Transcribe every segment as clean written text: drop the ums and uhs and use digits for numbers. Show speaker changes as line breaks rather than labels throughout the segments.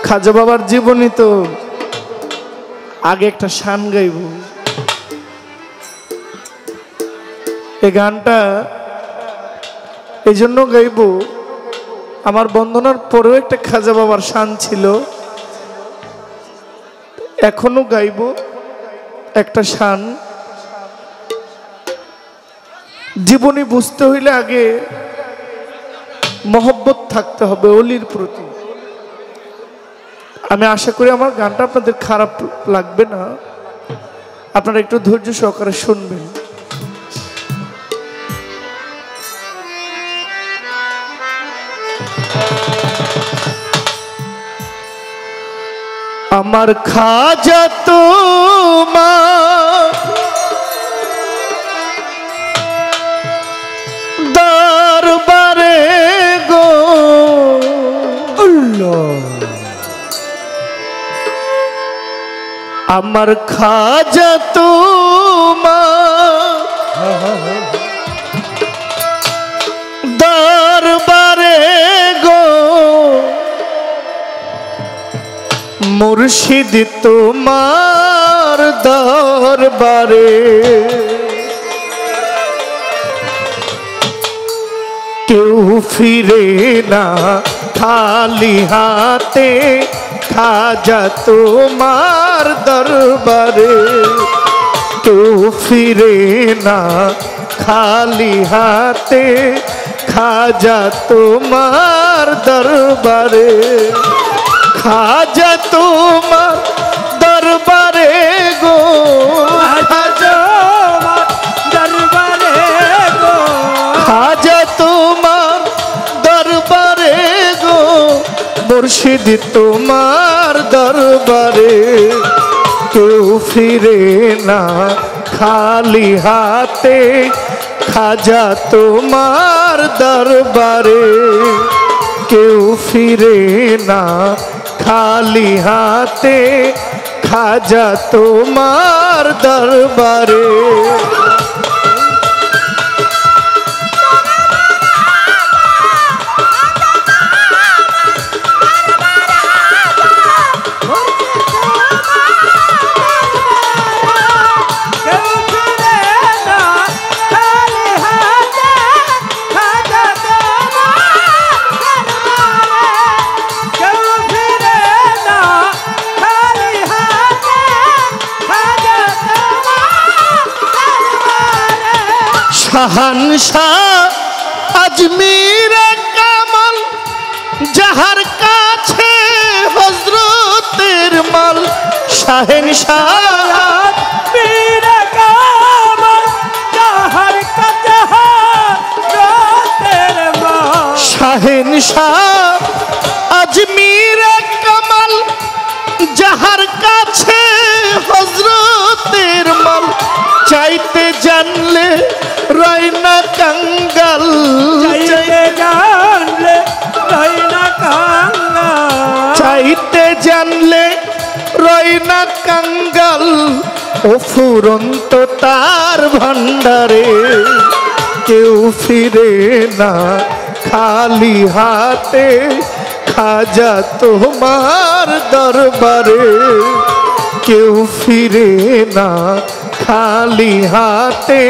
খাজা বাবার জীবনী তো আগে একটা শান গাইব। এই গানটা এই জন্য গাইব, আমার বন্দনার পরেও একটা খাজা বাবার শান ছিল, এখনো গাইব একটা শান। জীবনী বুঝতে হইলে আগে মহব্বত থাকতে হবে অলির প্রতি। আমি আশা করি আমার গানটা আপনাদের খারাপ লাগবে না, আপনারা একটু ধৈর্য সহকারে শুনবেন। আমার খাজা তোমার দরবারে গো, আমার খাজা তোমার দরবারে গো, মুর্শিদ তোমার দরবারে কেউ ফিরে না খালি হাতে, খাজা তোমার দরবারে কেউ ফিরে না খালি হাতে, খাজা তোমার দরবারে। খাজা তোমার দরবারে গো, খাজা দরবারে গো, খাজা তোমার দরবারে গো, মুর্শিদ তোমার দরবারে কেউ ফিরে না খালি হাতে, খাজা তোমার দরবারে কেউ ফিরে না খালি হাতে, খাজা তোমার দরবারে। শাহানশাহ আজমির কামাল, যাহার কাছে হযরতের মাল, শাহেনশাহ আজমির কামাল, যাহার কাছে হযরতের মাল, শাহেনশাহ আজমির কামাল, যাহার কাছে হযরতের মাল, চাইতে জানলে রাইনা কাঙ্গাল, চাইতে জানলে রাইনা কাঙ্গাল, চাইতে জানলে রাইনা কাঙ্গাল, ও ফুরন্ত তার ভান্ডারে কেউ ফিরে না খালি হাতে, খাজা তোমার দরবারে কেউ ফিরে না খালি হাতে,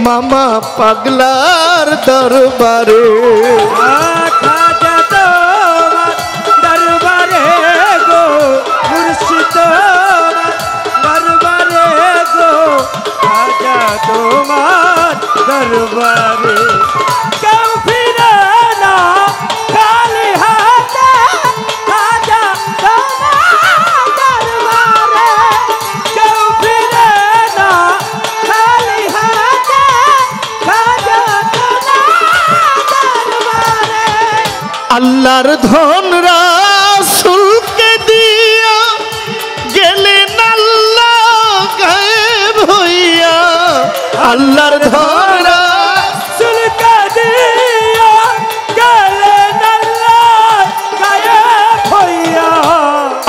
মামা পাগলার দরবারে। খাজা তোমার দরবারে গো, মুর্শিদ দরবারে গো, খাজা তোমার দরবারে কেউ ফিরে না খালি হাতে, খাজা তোমার দরবারে কেউ ফিরে না খালি হাতে, খাজা তোমার দরবারে। আল্লাহর ধন রাসূলকে দিয়া গেলেন আল্লাহ গায়েব হইয়া, আল্লাহর ধন রাসূলকে দিয়া গেলেন আল্লাহ গায়েব হইয়া,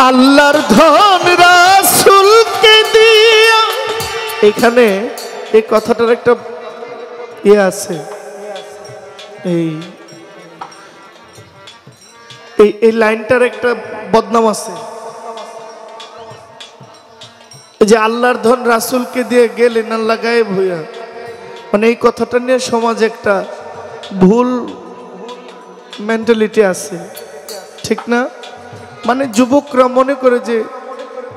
আল্লাহর ধন রাসূলকে দিয়া। এখানে এই কথাটার একটা ইয়ে আছে, এই লাইনটার একটা বদনাম আছে, যে আল্লাহর ধন রাসূলকে দিয়ে গেলেন আল্লাহ গায়েব হইয়া, মানে এই কথাটা নিয়ে সমাজে একটা ভুল মেন্টালিটি আছে, ঠিক না? মানে যুবকরা মনে করে যে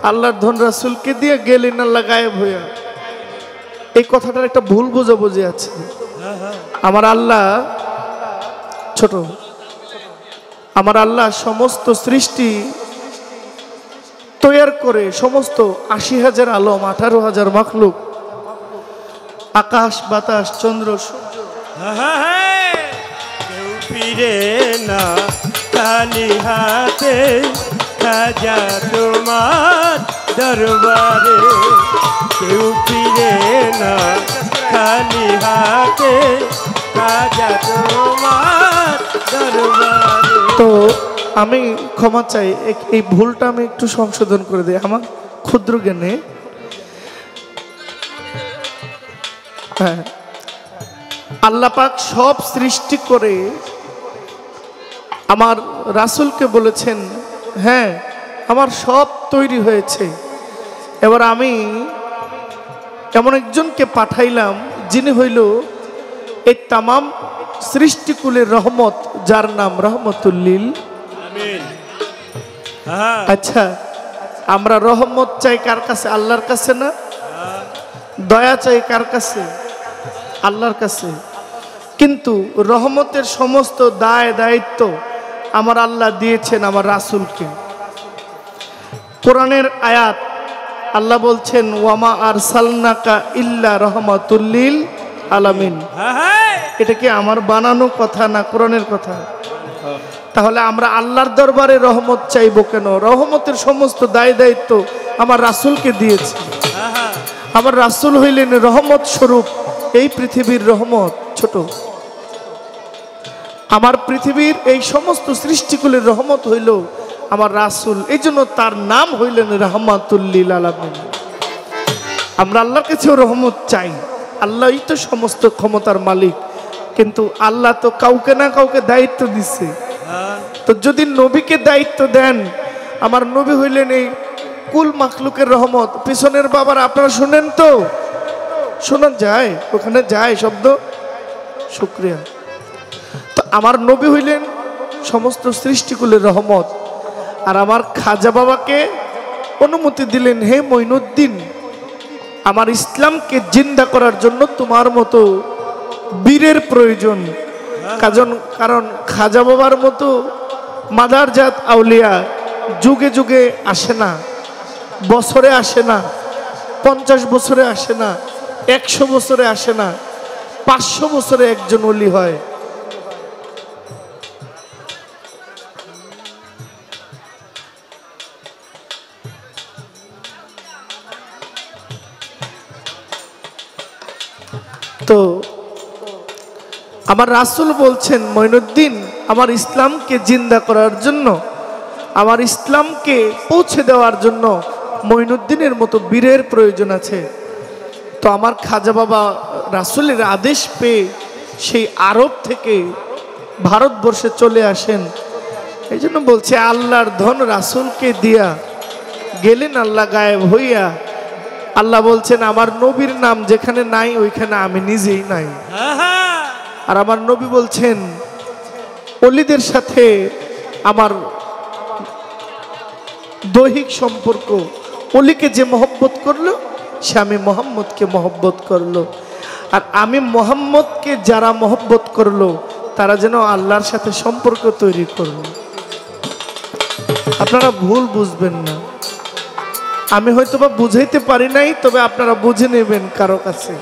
আল্লাহর ধন রাসূলকে দিয়ে গেলেন আল্লাহ গায়েব হইয়া, এই কথাটার একটা ভুল বোঝাবুঝি আছে। আমার আল্লাহ ছোট, আমার আল্লাহ সমস্ত সৃষ্টি তৈরি করে, সমস্ত ৮০,০০০ আলম, ১৮,০০০ মাখলুক, আকাশ বাতাস চন্দ্র সূর্য,
কেউ ফিরে না খালি হাতে, খাজা তোমার দরবারে। কেউ ফিরে না খালি হাতে, খাজা তোমার দরবারে।
তো আমি ক্ষমা চাই, এই ভুলটা আমি একটু সংশোধন করে দিই আমার ক্ষুদ্র জ্ঞানে। হ্যাঁ, আল্লাহ পাক সব সৃষ্টি করে আমার রাসূলকে বলেছেন, হ্যাঁ আমার সব তৈরি হয়েছে, এবার আমি এমন একজনকে পাঠাইলাম যিনি হইল এই তামাম সৃষ্টিকুলের রহমত, যার নাম রহমতুল্লিল। আচ্ছা, আমরা রহমত চাই কার কাছে? আল্লাহর কাছে না? দয়া চাই কার কাছে? আল্লাহর কাছে। কিন্তু রহমতের সমস্ত দায় দায়িত্ব আমার আল্লাহ দিয়েছেন আমার রাসূলকে। কোরআনের আয়াত আল্লাহ বলছেন, ওয়ামা আরসালনাকা ইল্লা রাহমাতুল লিল আলামিন। এটা কি আমার বানানো কথা না কোরআনের কথা? তাহলে আমরা আল্লাহর দরবারে রহমত চাইবো কেন? রহমতের সমস্ত দায় দায়িত্ব আমার রাসূলকে দিয়েছে। আমার রাসূল হইলেন রহমত স্বরূপ, এই পৃথিবীর রহমত। ছোট, আমার পৃথিবীর এই সমস্ত সৃষ্টিকুলের রহমত হইল আমার রাসূল, এই জন্য তার নাম হইলেন রাহমাতুল লিল আলামিন। আমরা আল্লাহর কাছেও রহমত চাই, আল্লাহই তো সমস্ত ক্ষমতার মালিক, কিন্তু আল্লাহ তো কাউকে না কাউকে দায়িত্ব দিচ্ছে। তো যদি নবীকে দায়িত্ব দেন, আমার নবী হইলেন এই কুল মাখলুকের রহমত। পিছনের বাবার আপনারা শুনেন তো? শোনান যায়? ওখানে যায় শব্দ? শুকরিয়া। তো আমার নবী হইলেন সমস্ত সৃষ্টিকুলের রহমত, আর আমার খাজা বাবাকে অনুমতি দিলেন, হে মঈনুদ্দিন, আমার ইসলামকে জিন্দা করার জন্য তোমার মতো বীরের প্রয়োজন। কারণ খাজা বাবার মতো মাদারজাত আউলিয়া যুগে যুগে আসে না, বছরে আসে না, 50 বছরে আসে না, 100 বছরে আসে না, 500 বছরে একজন ওলি হয়। তো আমার রাসূল বলছেন, মঈনুদ্দিন, আমার ইসলামকে জিন্দা করার জন্য, আমার ইসলামকে পৌঁছে দেওয়ার জন্য মঈনুদ্দিনের মতো বীরের প্রয়োজন আছে। তো আমার খাজা বাবা রাসূলের আদেশ পেয়ে সেই আরব থেকে ভারতবর্ষে চলে আসেন। এই জন্য বলছে, আল্লাহর ধন রাসূলকে দিয়া গেলেন আল্লাহ গায়েব হইয়া। আল্লাহ বলছেন, আমার নবীর নাম যেখানে নাই ওইখানে আমি নিজেই নাই। আর আমার নবী বলছেন, ওলিদের সাথে আমার দৈহিক সম্পর্ক, ওলিকে যে মহব্বত করলো সে আমি মোহাম্মদকে মহব্বত করলো, আর আমি মোহাম্মদকে যারা মহব্বত করলো তারা যেন আল্লাহর সাথে সম্পর্ক তৈরি করলো। আপনারা ভুল বুঝবেন না, আমি হয়তো বা বুঝাইতে পারি নাই, তবে আপনারা বুঝে নেবেন কারো কাছে।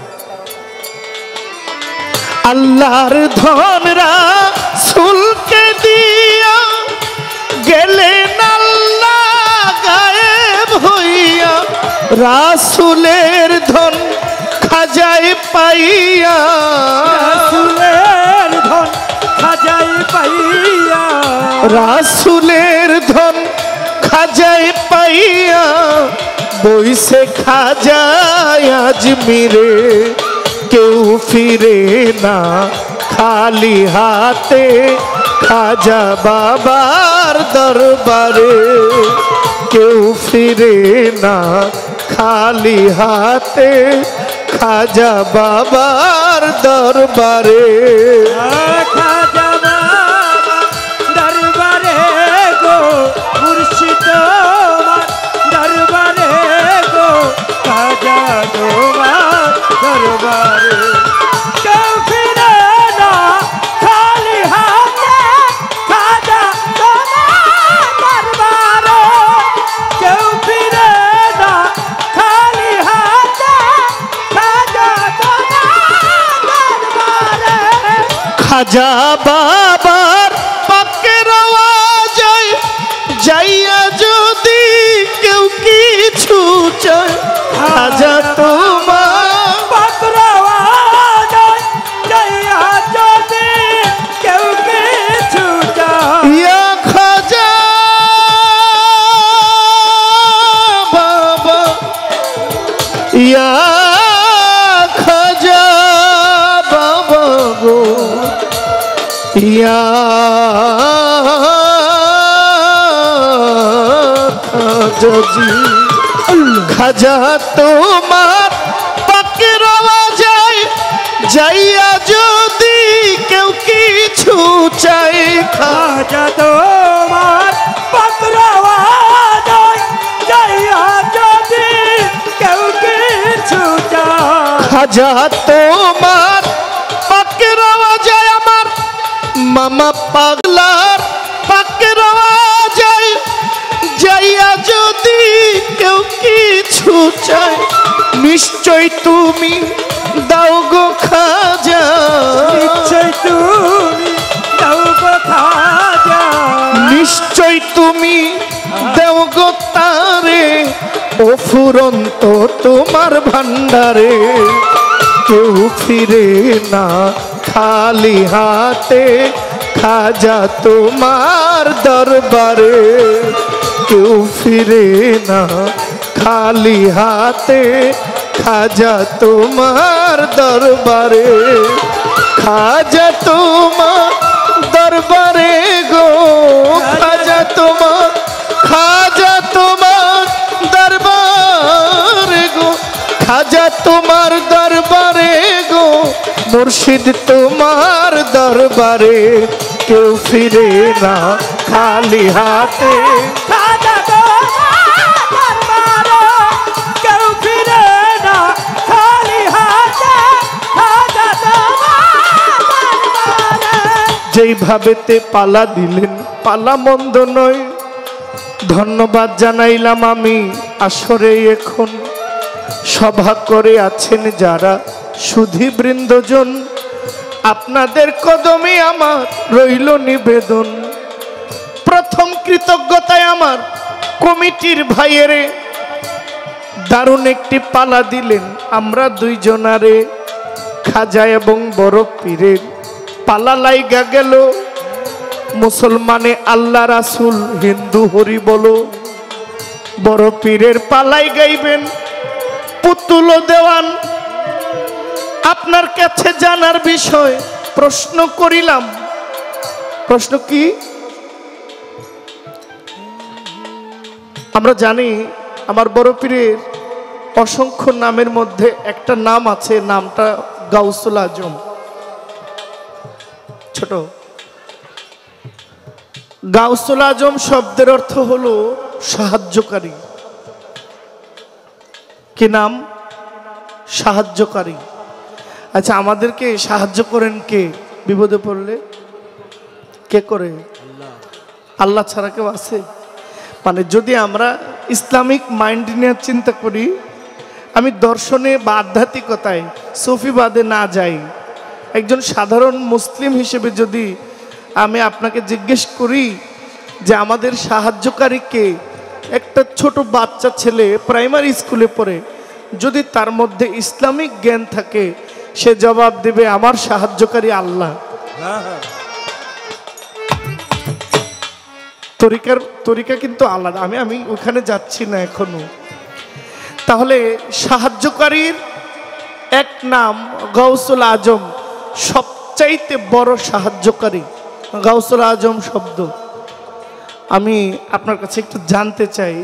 আল্লাহর ধন রাসূলকে দিয়া গেলেন আল্লাহ গায়েব হইয়া, রাসূলের ধন খাজায় পাইয়া,
রাসূলের ধন খাজায় পাইয়া,
রাসূলের ধন খাজায় পাইয়া, বইসে খাজায় আজমিরে, কেউ ফিরে না খালি হাতে, খাজা বাবার দরবারে কেউ ফিরে না খালি হাতে খাজা বাবার দরবারে
খাজা বাবা দরবারে গো মুর্শিদ তোমার দরবারে গো খাজা তোমার দরবারে কেউ ফিরে না খালি হাতে খাজা তোমার দরবারে কেউ ফিরে না খালি হাতে খাজা তোমার দরবারে
খাজা বাবার পাকের আওয়াজে যাইয়া যদি কেউ কিছু চায় খাজা তোমার
পাকড়াওয়াজ জয়া যদি কেউ কিছু চায়
ইয়া খাজা বাবা ইয়া খাজা বাবা গো ইয়া খাজাজি খাজা তোমার পাকের আওয়াজে যাইয়া যদি কেউ কিছু চাই
খাজা তোমার পাকড়াওয়াজ জয়া যদি কেউ কিছু চায়
খাজা তোমার পাকের আওয়াজে আমার মামা পাগলার পাকের আওয়াজে যাইয়া যদি কেউ কিছু চায় নিশ্চয় তুমি দাও গো খাজা
নিশ্চয় তুমি দাও গো খাজা
নিশ্চয় তুমি দেও গো তারে ও ফুরন্ত তোমার ভান্ডারে কেউ ফিরে না খালি হাতে খাজা তোমার দরবারে কেউ ফিরে না খালি হাতে খাজা তোমার দরবারে খাজা তোমার দরবারে গো খাজা তোমার দরবারে গো খাজা তোমার দরবারে গো মুর্শিদ তোমার দরবারে কেউ ফিরে না খালি হাতে
খাজা তোমার দরবারে কেউ ফিরে না খালি হাতে খাজা তোমার দরবারে
যেইভাবেতে পালা দিলেন পালা মন্দ নয় ধন্যবাদ জানাইলাম আমি আসরে এখন সভা করে আছেন যারা সুধীবৃন্দজন আপনাদের কদমে আমার রইল নিবেদন প্রথম কৃতজ্ঞতায় আমার কমিটির ভাইয়েরে দারুণ একটি পালা দিলেন আমরা দুইজনারে খাজা এবং বড় পীরের পালা লাইগা গেল মুসলমানে আল্লাহ রাসূল হিন্দু হরি বলো বড় পীরের পালাই গাইবেন পুতুল দেওয়ান আপনার কাছে জানার বিষয় প্রশ্ন করিলাম প্রশ্ন কি আমরা জানি আমার বড় পীরের অসংখ্য নামের মধ্যে একটা নাম আছে নামটা গাউসুল আজম ছোট গাউসুল আজম শব্দের অর্থ হলো সাহায্যকারী কি নাম সাহায্যকারী আচ্ছা আমাদেরকে সাহায্য করেন কে বিপদে পড়লে কে করে আল্লাহ ছাড়া কেউ আছে মানে যদি আমরা ইসলামিক মাইন্ড নিয়ে চিন্তা করি আমি দর্শনে বা আধ্যাত্মিকতায় সুফিবাদে না যাই একজন সাধারণ মুসলিম হিসেবে যদি আমি আপনাকে জিজ্ঞেস করি যে আমাদের সাহায্যকারী কে একটা ছোট বাচ্চা ছেলে প্রাইমারি স্কুলে পড়ে যদি তার মধ্যে ইসলামিক জ্ঞান থাকে সে জবাব দেবে আমার সাহায্যকারী আল্লাহ তরিকা কিন্তু আলাদা আমি ওখানে যাচ্ছি না এখনো তাহলে সাহায্যকারীর এক নাম গাউসুল আজম সবচাইতে বড় সাহায্যকারী গাউসুল আজম শব্দ। আমি আপনার কাছে একটু জানতে চাই,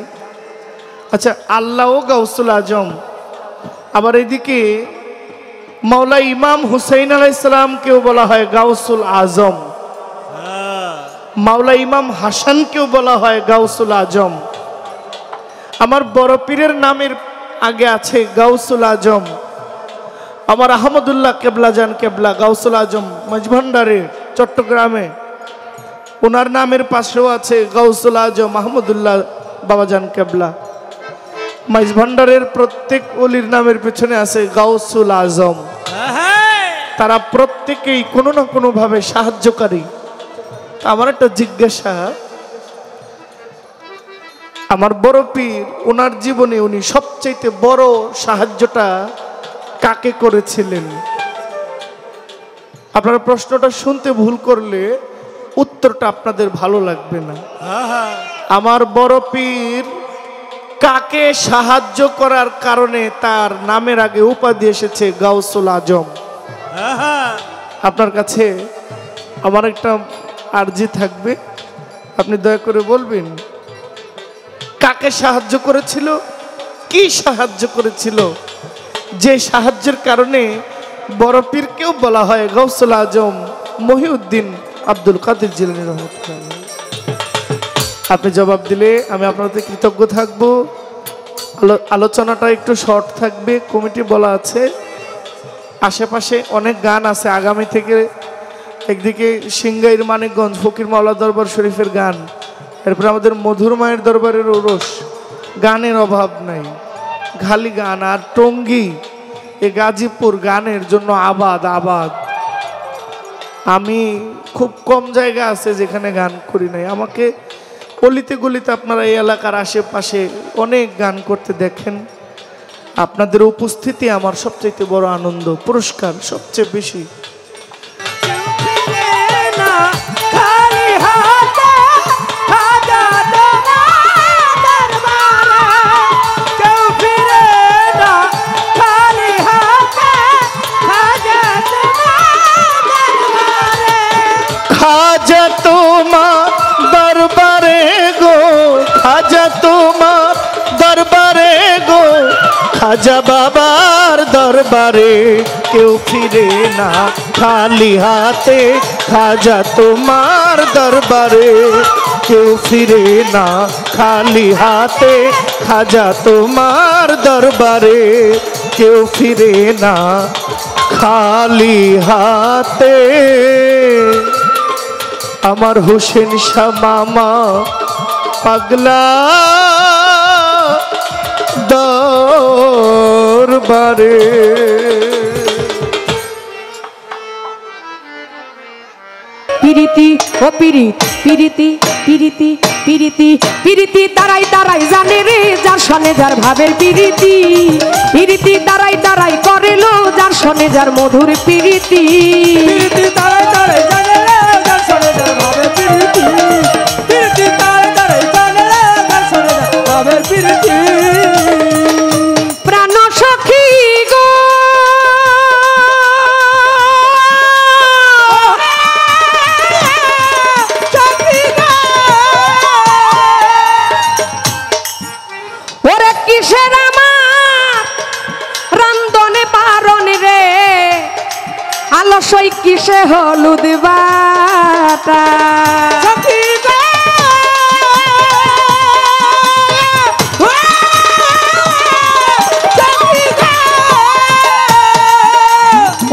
আচ্ছা আল্লাহও গাউসুল আজম, আবার এদিকে মাওলা ইমাম হুসাইন আলাইহিস সালামকেও বলা হয় গাউসুল আজম, মাওলা ইমাম হাসানকেও বলা হয় গাউসুল আজম। আমার বড় পীরের নামের আগে আছে গাউসুল আজম। আমার আহমদুল্লাহ কেবলা জান কেবলা গাউসুল আজম মাঝভান্ডারে চট্টগ্রামে, ওনার নামের পাশেও আছে গাউসুল আজম আহমদুল্লাহ বাবাজান কেবলা। মাঝভান্ডারের প্রত্যেক ওলির নামের পেছনে আছে গাউসুল আজম। তারা প্রত্যেকেই কোনো না কোনো ভাবে সাহায্যকারী। আমার একটা জিজ্ঞাসা, আমার বড় পীর ওনার জীবনে উনি সবচেয়ে বড় সাহায্যটা কাকে করেছিলেন? আপনারা প্রশ্নটা শুনতে ভুল করলে উত্তরটা আপনাদের ভালো লাগবে না। আমার বড় পীর কাকে সাহায্য করার কারণে তার নামের আগে উপাধি এসেছে গাউসুল আজম? আপনার কাছে আমার একটা আরজি থাকবে, আপনি দয়া করে বলবেন কাকে সাহায্য করেছিল, কি সাহায্য করেছিল, যে সাহায্যের কারণে বড় পীরকেও বলা হয় গাউসুল আজম মহিউদ্দিন আব্দুল কাদের জিলানী রহমাতুল্লাহ। আপনি জবাব দিলে আমি আপনাদের কৃতজ্ঞ থাকব। আলোচনাটা একটু শর্ট থাকবে, কমিটি বলা আছে, আশেপাশে অনেক গান আছে আগামী থেকে। একদিকে সিংগাইর মানিকগঞ্জ ফকির মাওলা দরবার শরীফের গান, এরপরে আমাদের মধুর মায়ের দরবারের ওরস, গানের অভাব নাই, খালি গান। আর টঙ্গী এ গাজীপুর গানের জন্য আবাদ আবাদ। আমি খুব কম জায়গা আছে যেখানে গান করি নাই। আমাকে অলিতে গলিতে আপনারা এই এলাকার আশেপাশে অনেক গান করতে দেখেন। আপনাদের উপস্থিতি আমার সবচেয়ে বড় আনন্দ, পুরস্কার সবচেয়ে বেশি। খাজা তোমার দরবারে গো, খাজা তোমার দরবারে গো, খাজা বাবার দরবারে কেউ ফিরে না খালি হাতে। খাজা তোমার দরবারে কেউ ফিরে না খালি হাতে। খাজা তোমার দরবারে কেউ ফিরে না খালি হাতে। আমার হোসেন শাহ মামা পাগলা দরবারে।
পিরিতি ও পিরিত, পিরিতি পিরিতি পিরিতি পিরিতি দাঁড়াই দাঁড়াই জানে রে যার সনে যার ভাবের পিরিতি। পিরিতি দাঁড়াই দাঁড়াই করেলো যার সনে যার মধুর পিরিতি। পিরিতি দাঁড়াই দাঁড়াই জানে রে যার সনে যার ভাবের পিরিতি। পিরিতি দাঁড়াই দাঁড়াই জানে রে যার সনে যার ভাবের পিরিতি। প্রাণ সখী গো কিসের আমার রান্ধনে বারণ রে, আলসই কিসে হলুদ বাটা।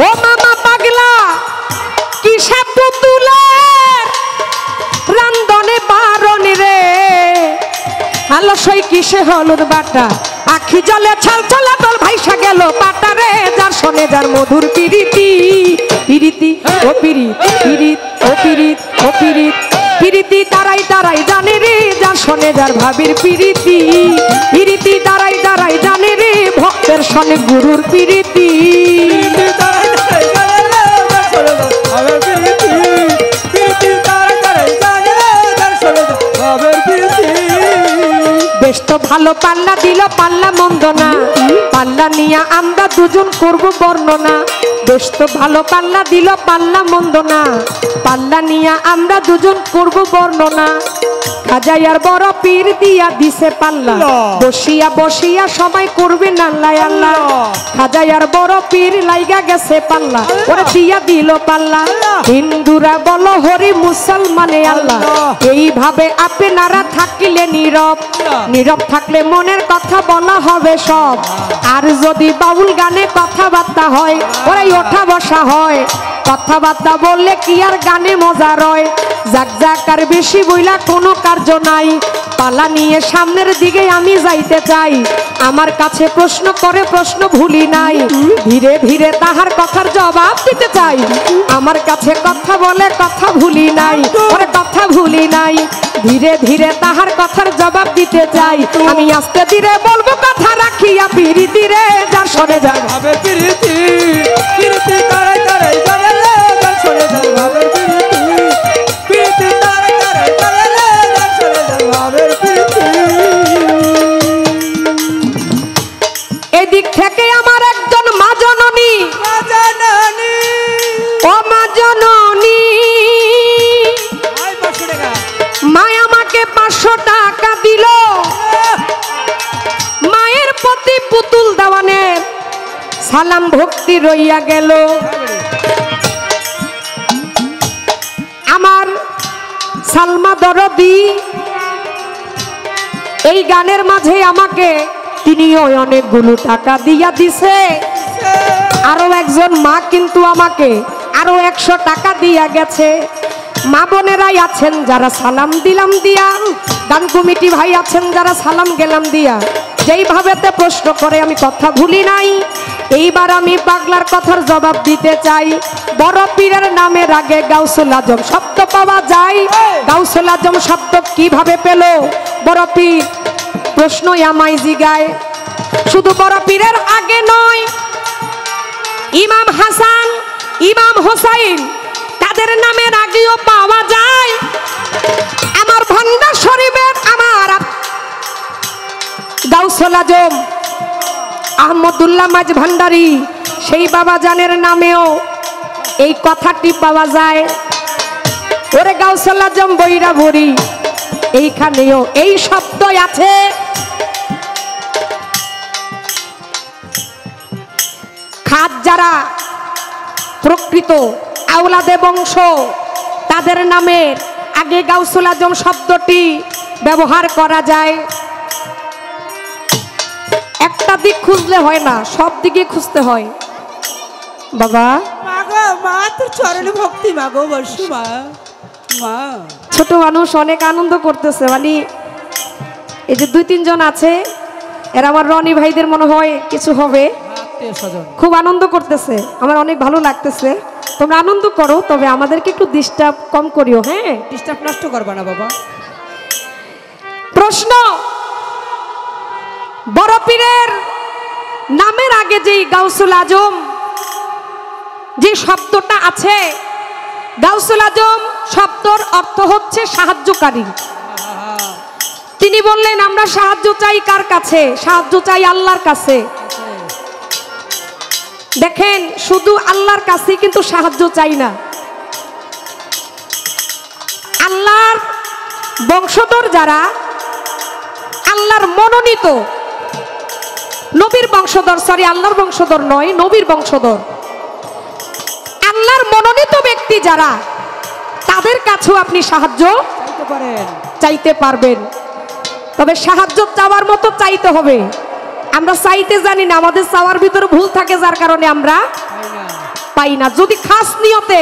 ও মামা পাগলা কিসে পুতুলের রান্ধনে বারণ রে, আলসই কিসে হলুদ বাটা। আখি জলে ছাল চলা দল ভাইসা গেল পাটা রে যার সনে যার মধুর পিরিতি। পিরিতি ও পিরিত, পিরিত ও পিরিত ও পিরিত। পিরিতি দাঁড়াই দাঁড়াই জানে রে যার সনে যার ভাবির পিরিতি। পিরিতি দাঁড়াই দাঁড়াই জানে রে ভক্তের সনে গুরুর পিরিতি। বেশ তো ভালো পাল্লা দিল, পাল্লা মন্দ না, পাল্লা নিয়া আমরা দুজন করব বর্ণনা। বেশ তো ভালো পাল্লা দিল, পাল্লা মন্দ না। পাল্লা নিয়া আমরা দুজন করব বর্ণনা। খাজাইয়ার বড় পীর দিয়া দিছে পাল্লা, বসিয়া বসিয়া সবাই করবে আল্লাহ আল্লাহ। খাজাইয়ার বড় পীর লাইগা গেছে পাল্লা, ওরা দিয়া দিল পাল্লা। হিন্দুরা বলো হরি, মুসলমানে আল্লাহ। এইভাবে আপনারা থাকিলে নীরব, নীরব থাকলে মনের কথা বলা হবে সব। আর যদি বাউল গানে কথাবার্তা হয়, ওরাই ওঠা বসা হয়। কথাবার্তা বললে কি আর গানে মজা রয়। যাক যাক আর বেশি বইলা কোনো কার্য নাই। পালা নিয়ে সামনের দিকে আমি যাইতে চাই। আমার কাছে প্রশ্ন করে প্রশ্ন ভুলি নাই। ধীরে ধীরে তাহার কথার জবাব দিতে চাই। আমার কাছে কথা বলে কথা ভুলি নাই, ওরে কথা ভুলি নাই। ধীরে ধীরে তাহার কথার জবাব দিতে চাই। আমি আস্তে ধীরে বলবো কথা রাখিয়া পিরিতি রে যার সরে যায়
ভাবে পিরিতি পিরিতি তারে তারে যাবে রে যার সরে যায় ভাবে পিরিতি পিরিতি তারে তারে যাবে রে যার সরে যায় ভাবে পিরিতি।
এদিক থেকে আমার একজন মা জননী, ও মা জননী, মা আমাকে 500 টাকা দিল। মায়ের প্রতি পুতুল দেওয়ানের সালাম ভক্তি রইয়া গেল। আমার সালমা দরদি এই গানের মাঝে আমাকে তিনিও অনেকগুলো টাকা দিয়া দিছে। আরো একজন মা কিন্তু আমাকে আরো 100 টাকা দিয়া গেছে। মা বোনেরাই আছেন যারা সালাম দিলাম দিয়া, গান কমিটি ভাই আছেন যারা সালাম গেলাম দিয়া। যেইভাবেতে প্রশ্ন করে আমি কথা ভুলি নাই। এইবার আমি পাগলার কথার জবাব দিতে চাই। বড় পীরের নামের আগে গাউসুল আজম শব্দ পাওয়া যায়। গাউসুল আজম শব্দ কিভাবে পেল বড় পীর? প্রশ্ন আমায় জিগায়। শুধু বড় পীরের আগে নয়, ইমাম হাসান, ইমাম হোসাইন তাদের নামের আগেও পাওয়া যায়। আমার ভান্ডার শরীফের আমার গাউসুল আজম আহমদুল্লাহ মাঝ ভান্ডারী সেই বাবা জানের নামেও এই কথাটি পাওয়া যায়। ওরে গাউসুল আজম বৈরা ভরি, এইখানেও এই শব্দ আছে। খাদ যারা প্রকৃত আওলাদে বংশ তাদের নামের আগে গাউসুল আজম শব্দটি ব্যবহার করা যায়। একটা দিক খুঁজলে হয় না, সব দিকে খুঁজতে হয়। বাবা
মাগো মা তোর চরণে ভক্তি মাগো বর্ষু মা। মা
ছোট মানুষ অনেক আনন্দ করতেছে। মানে এই যে 2-3 জন আছে এরা আমার রনি ভাইদের মনে হয় কিছু হবে, খুব আনন্দ করতেছে। আমার অনেক ভালো লাগতেছে। তোমরা আনন্দ করো, তবে আমাদেরকে একটু ডিস্টার্ব কম করিও। হ্যাঁ,
ডিস্টার্ব নষ্ট করবা না বাবা।
প্রশ্ন, বড় পীরের নামের আগে যেই গাউসুল আজম যে শব্দটা আছে, গাউসুল আজম শব্দর অর্থ হচ্ছে সাহায্যকারী। তিনি বললেন আমরা সাহায্য চাই কার কাছে? সাহায্য চাই আল্লাহর কাছে। দেখেন, শুধু আল্লাহর কাছে কিন্তু সাহায্য চাই না, আল্লাহর বংশধর যারা, আল্লাহর মনোনীত নবীর বংশধর, সরি আল্লাহর বংশধর নয়, নবীর বংশধর, আল্লাহর মনোনীত ব্যক্তি যারা, তাদের কাছেও আপনি সাহায্য চাইতে পারবেন। তবে সাহায্য চাওয়ার মতো চাইতে হবে। আমরা চাইতে জানি না, আমাদের চাওয়ার ভিতরে ভুল থাকে, যার কারণে আমরা পাই না। যদি খাস নিয়তে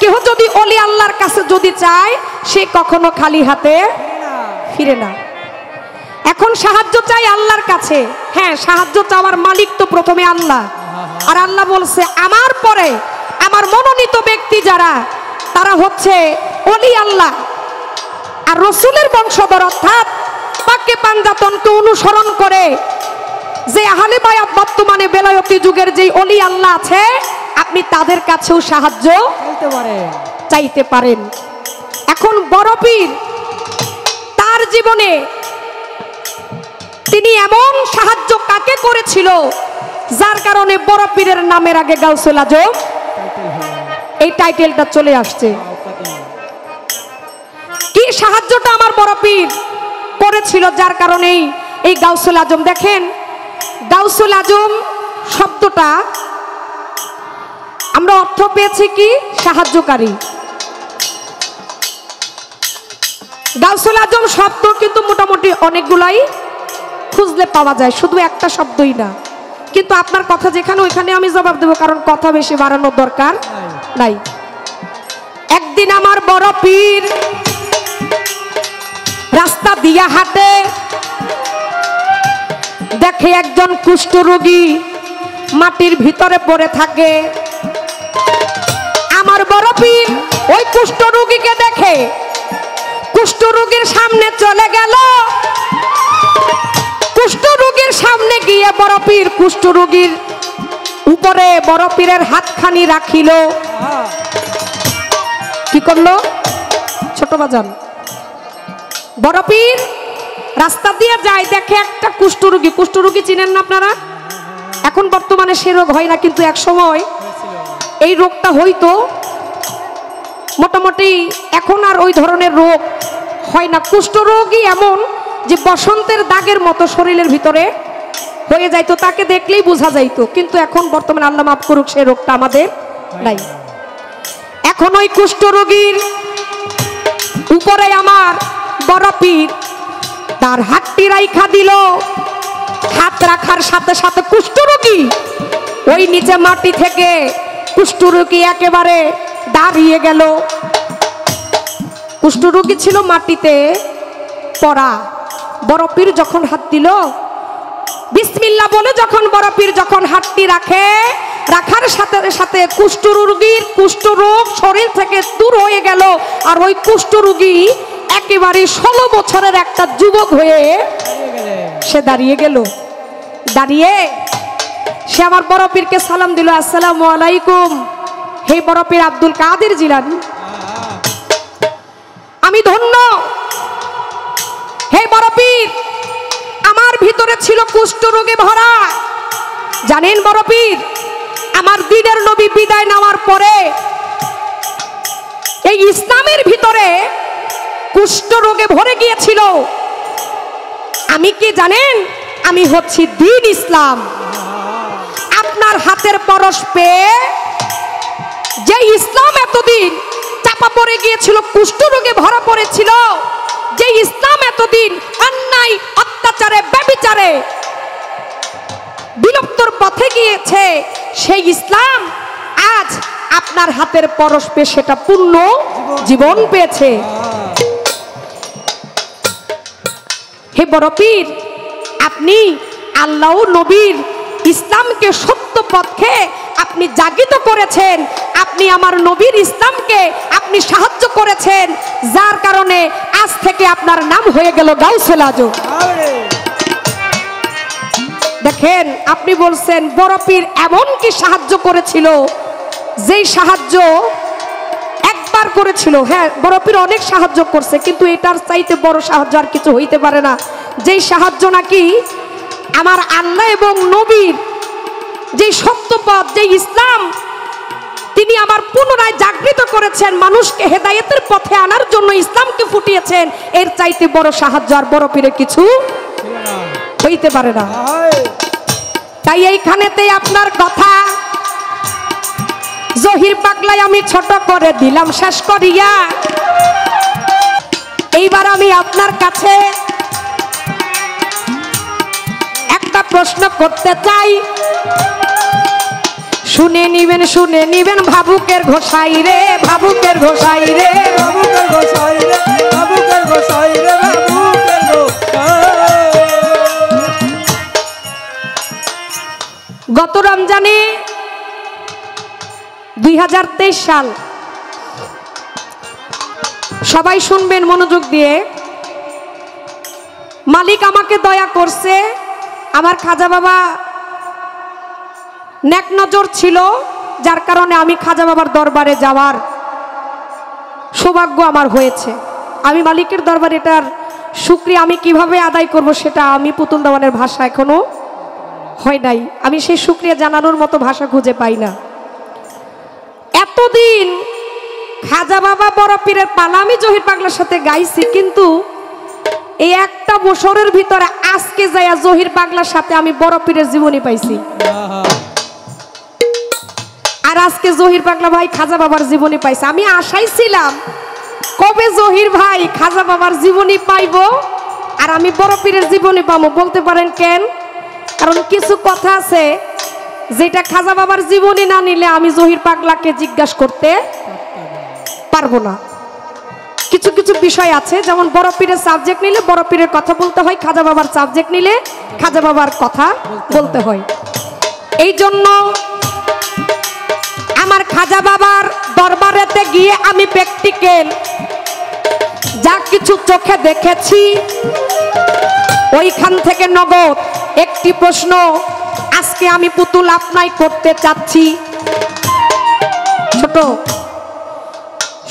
কেউ যদি ওলি আল্লাহর কাছে যদি চায়, সে কখনো খালি হাতে ফিরে না। এখন সাহায্য চাই আল্লাহর কাছে। হ্যাঁ, সাহায্য চাওয়ার মালিক তো প্রথমে আল্লাহ। আর আল্লাহ বলছে আমার পরে আমার মনোনীত ব্যক্তি যারা, তারা হচ্ছে ওলি আল্লাহ আর রসুলের বংশধর, অর্থাৎ পাকে পাঞ্জাতনকে অনুসরণ করে যে আহলে বায়াত বর্তমানে বেলায়তি যুগের যে ওলি আল্লাহ আছে, আপনি তাদের কাছেও সাহায্য চাইতে পারেন। এখন বড় পীর তার জীবনে তিনি এমন সাহায্য কাকে করেছিল যার কারণে বড় পীরের নামের আগে গাউসুল আজম এই টাইটেলটা চলে আসছে। কি সাহায্যটা আমার বড় পীর করেছিল যার কারণেই এই গাউসুল আজম। দেখেন গাউসুল আজম শব্দটা আমরা অর্থ পেয়েছি কি সাহায্যকারী। গাউসুল আজম শব্দ কিন্তু মোটামুটি অনেকগুলাই খুঁজলে পাওয়া যায়, শুধু একটা শব্দই না। কিন্তু আপনার কথা যেখানে ওইখানে আমি জবাব দেব, কারণ কথা বেশি বাড়ানোর দরকার নাই। একদিন আমার বড় পীর রাস্তা দিয়া হাঁটে, দেখে একজন কুষ্ঠরোগী মাটির ভিতরে পড়ে থাকে। আমার বড় পীর ওই কুষ্ঠরোগীকে দেখে কুষ্ঠরোগীর সামনে চলে গেল। কুষ্ঠরোগীর সামনে গিয়ে বড় পীর কুষ্ঠরোগীর উপরে বড় পীরের হাতখানি রাখিল। কি করলো ছোট বাজান? বড় পীর রাস্তা দিয়ে যায়, দেখে একটা কুষ্ঠরোগী। কুষ্ঠরোগী চিনেন না আপনারা? এখন বর্তমানে সে রোগ হয় না, কিন্তু এক সময় এই রোগটা হইতো। মোটামুটি এখন আর ওই ধরনের রোগ হয় না। কুষ্ঠরোগী এমন যে বসন্তের দাগের মতো শরীরের ভিতরে হয়ে যাইতো, তাকে দেখলেই বোঝা যাইতো। কিন্তু এখন বর্তমানে আল্লাহ মাফ করুক সেই রোগটা আমাদের নাই। এখন ওই কুষ্ঠরোগীর উপরে আমার বড় পীর তার হাতটি রাইখা দিল। হাত রাখার সাথে সাথে কুষ্ঠরোগী ওই নিচে মাটি থেকে কুষ্ঠরোগী একেবারে দাঁড়িয়ে গেল। কুষ্ঠরোগী ছিল মাটিতে পড়া। বড় পীর যখন হাত দিল, বিসমিল্লাহ বলে যখন বড় পীর যখন হাতটি রাখে, রাখার সাথে সাথে কুষ্ঠরোগীর কুষ্ঠরোগ শরীর থেকে দূর হয়ে গেল। আর ওই কুষ্ঠরোগী একেবারে 16 বছরের একটা যুবক হয়ে সে দাঁড়িয়ে গেল। দাঁড়িয়ে সে আমার বড় পীরকে সালাম দিল, আসসালামু আলাইকুম। হে বড় পীর আব্দুল কাদের জিলানী, আমি ধন্য। হে বড় পীর, আমার ভিতরে ছিল কুষ্ঠরোগে ভরা। জানেন বড় পীর, আমার দিনের নবী বিদায় নেওয়ার পরে এই ইসলামের ভিতরে কুষ্ঠরোগে ভরে গিয়েছিল। আমি কি জানেন? আমি হচ্ছি দ্বীন ইসলাম। আপনার হাতের পরশ পেয়ে যে ইসলাম এতদিন চাপা পড়ে গিয়েছিল, কুষ্ঠরোগে ভরা পড়েছিল, যে ইসলাম এতদিন অন্যায় অত্যাচারে ব্যভিচারে বিলুপ্তর পথে গিয়েছে, সেই ইসলাম আজ আপনার হাতের পরশ পেয়ে সেটা পূর্ণ জীবন পেয়েছে। হে বড় পীর, আপনি আল্লাহ নবীর ইসলামকে সত্য পথে আপনি জাগিত করেছেন। আপনি আমার নবীর ইসলামকে আপনি সাহায্য করেছেন, যার কারণে আজ থেকে আপনার নাম হয়ে গেল গাউসুল আজম। দেখেন, আপনি বলছেন বড় পীর এমন কি সাহায্য করেছিল, যেই সাহায্য একবার করেছিল। হ্যাঁ, বড় পীর অনেক সাহায্য করছে, কিন্তু এটার চাইতে বড় সাহায্য আর কিছু হইতে পারে না। যেই সাহায্য নাকি আমার আল্লাহ এবং নবীর যে সত্যপথ, যে ইসলাম তিনি আমার পুনরায় জাগৃত করেছেন, মানুষকে হেদায়েতের পথে আনার জন্য ইসলামকে ফুটিয়েছেন, এর চাইতে বড় সাহায্য আর বড় পীরের কিছু হইতে পারে না। তাই এইখানেতে আপনার কথা জহির পাগলাই আমি ছোট করে দিলাম শেষ করিয়া। এইবার আমি আপনার কাছে একটা প্রশ্ন করতে চাই, শুনে নিবেন ভাবুকের ঘোষাই রে, ভাবুকের ঘোষাই রে,
ভাবুকের ঘোষাই রে, ভাবুকের ঘোষাই রে, ভাবুকের ঘোষাই।
গত রমজানে 2023 সাল, সবাই শুনবেন মনোযোগ দিয়ে। মালিক আমাকে দয়া করছে, আমার খাজা বাবা নেক নজর ছিল, যার কারণে আমি খাজা বাবার দরবারে যাওয়ার সৌভাগ্য আমার হয়েছে। আমি মালিকের দরবারে এটার শুকরিয়া আমি কিভাবে আদায় করব সেটা আমি পুতুল দেওয়ানের ভাষা এখনো হয় নাই। আমি সেই শুকরিয়া জানানোর মতো ভাষা খুঁজে পাই না। এতদিন খাজা বাবা বড় পীরের পালা আমি জহির পাগলার সাথে গাইছি, কিন্তু এই একটা বছরের ভিতরে আজকে যাইয়া জহির পাগলার সাথে আমি বড় পীরের জীবনী পাইছি। আর আজকে জহির পাগলা ভাই খাজা বাবার জীবনী পাইছে। আমি আশাই ছিলাম কবে জহির ভাই খাজা বাবার জীবনী পাইব আর আমি বড় পীরের জীবনী পাবো। বলতে পারেন কেন? কারণ কিছু কথা আছে যেটা খাজা বাবার জীবনী না নিলে আমি জহির পাগলাকে জিজ্ঞাসা করতে পারবো না। কিছু কিছু বিষয় আছে, যেমন বড় পীরের সাবজেক্ট নিলে বড় পীরের কথা বলতে হয়, খাজা বাবার সাবজেক্ট নিলে খাজা বাবার কথা বলতে হয়। এই জন্য আমার খাজা বাবার দরবারেতে গিয়ে আমি প্র্যাকটিক্যাল যা কিছু চোখে দেখেছি ওইখান থেকে নগদ একটি প্রশ্ন আজকে আমি পুতুল আপনাই করতে চাচ্ছি। ছোট,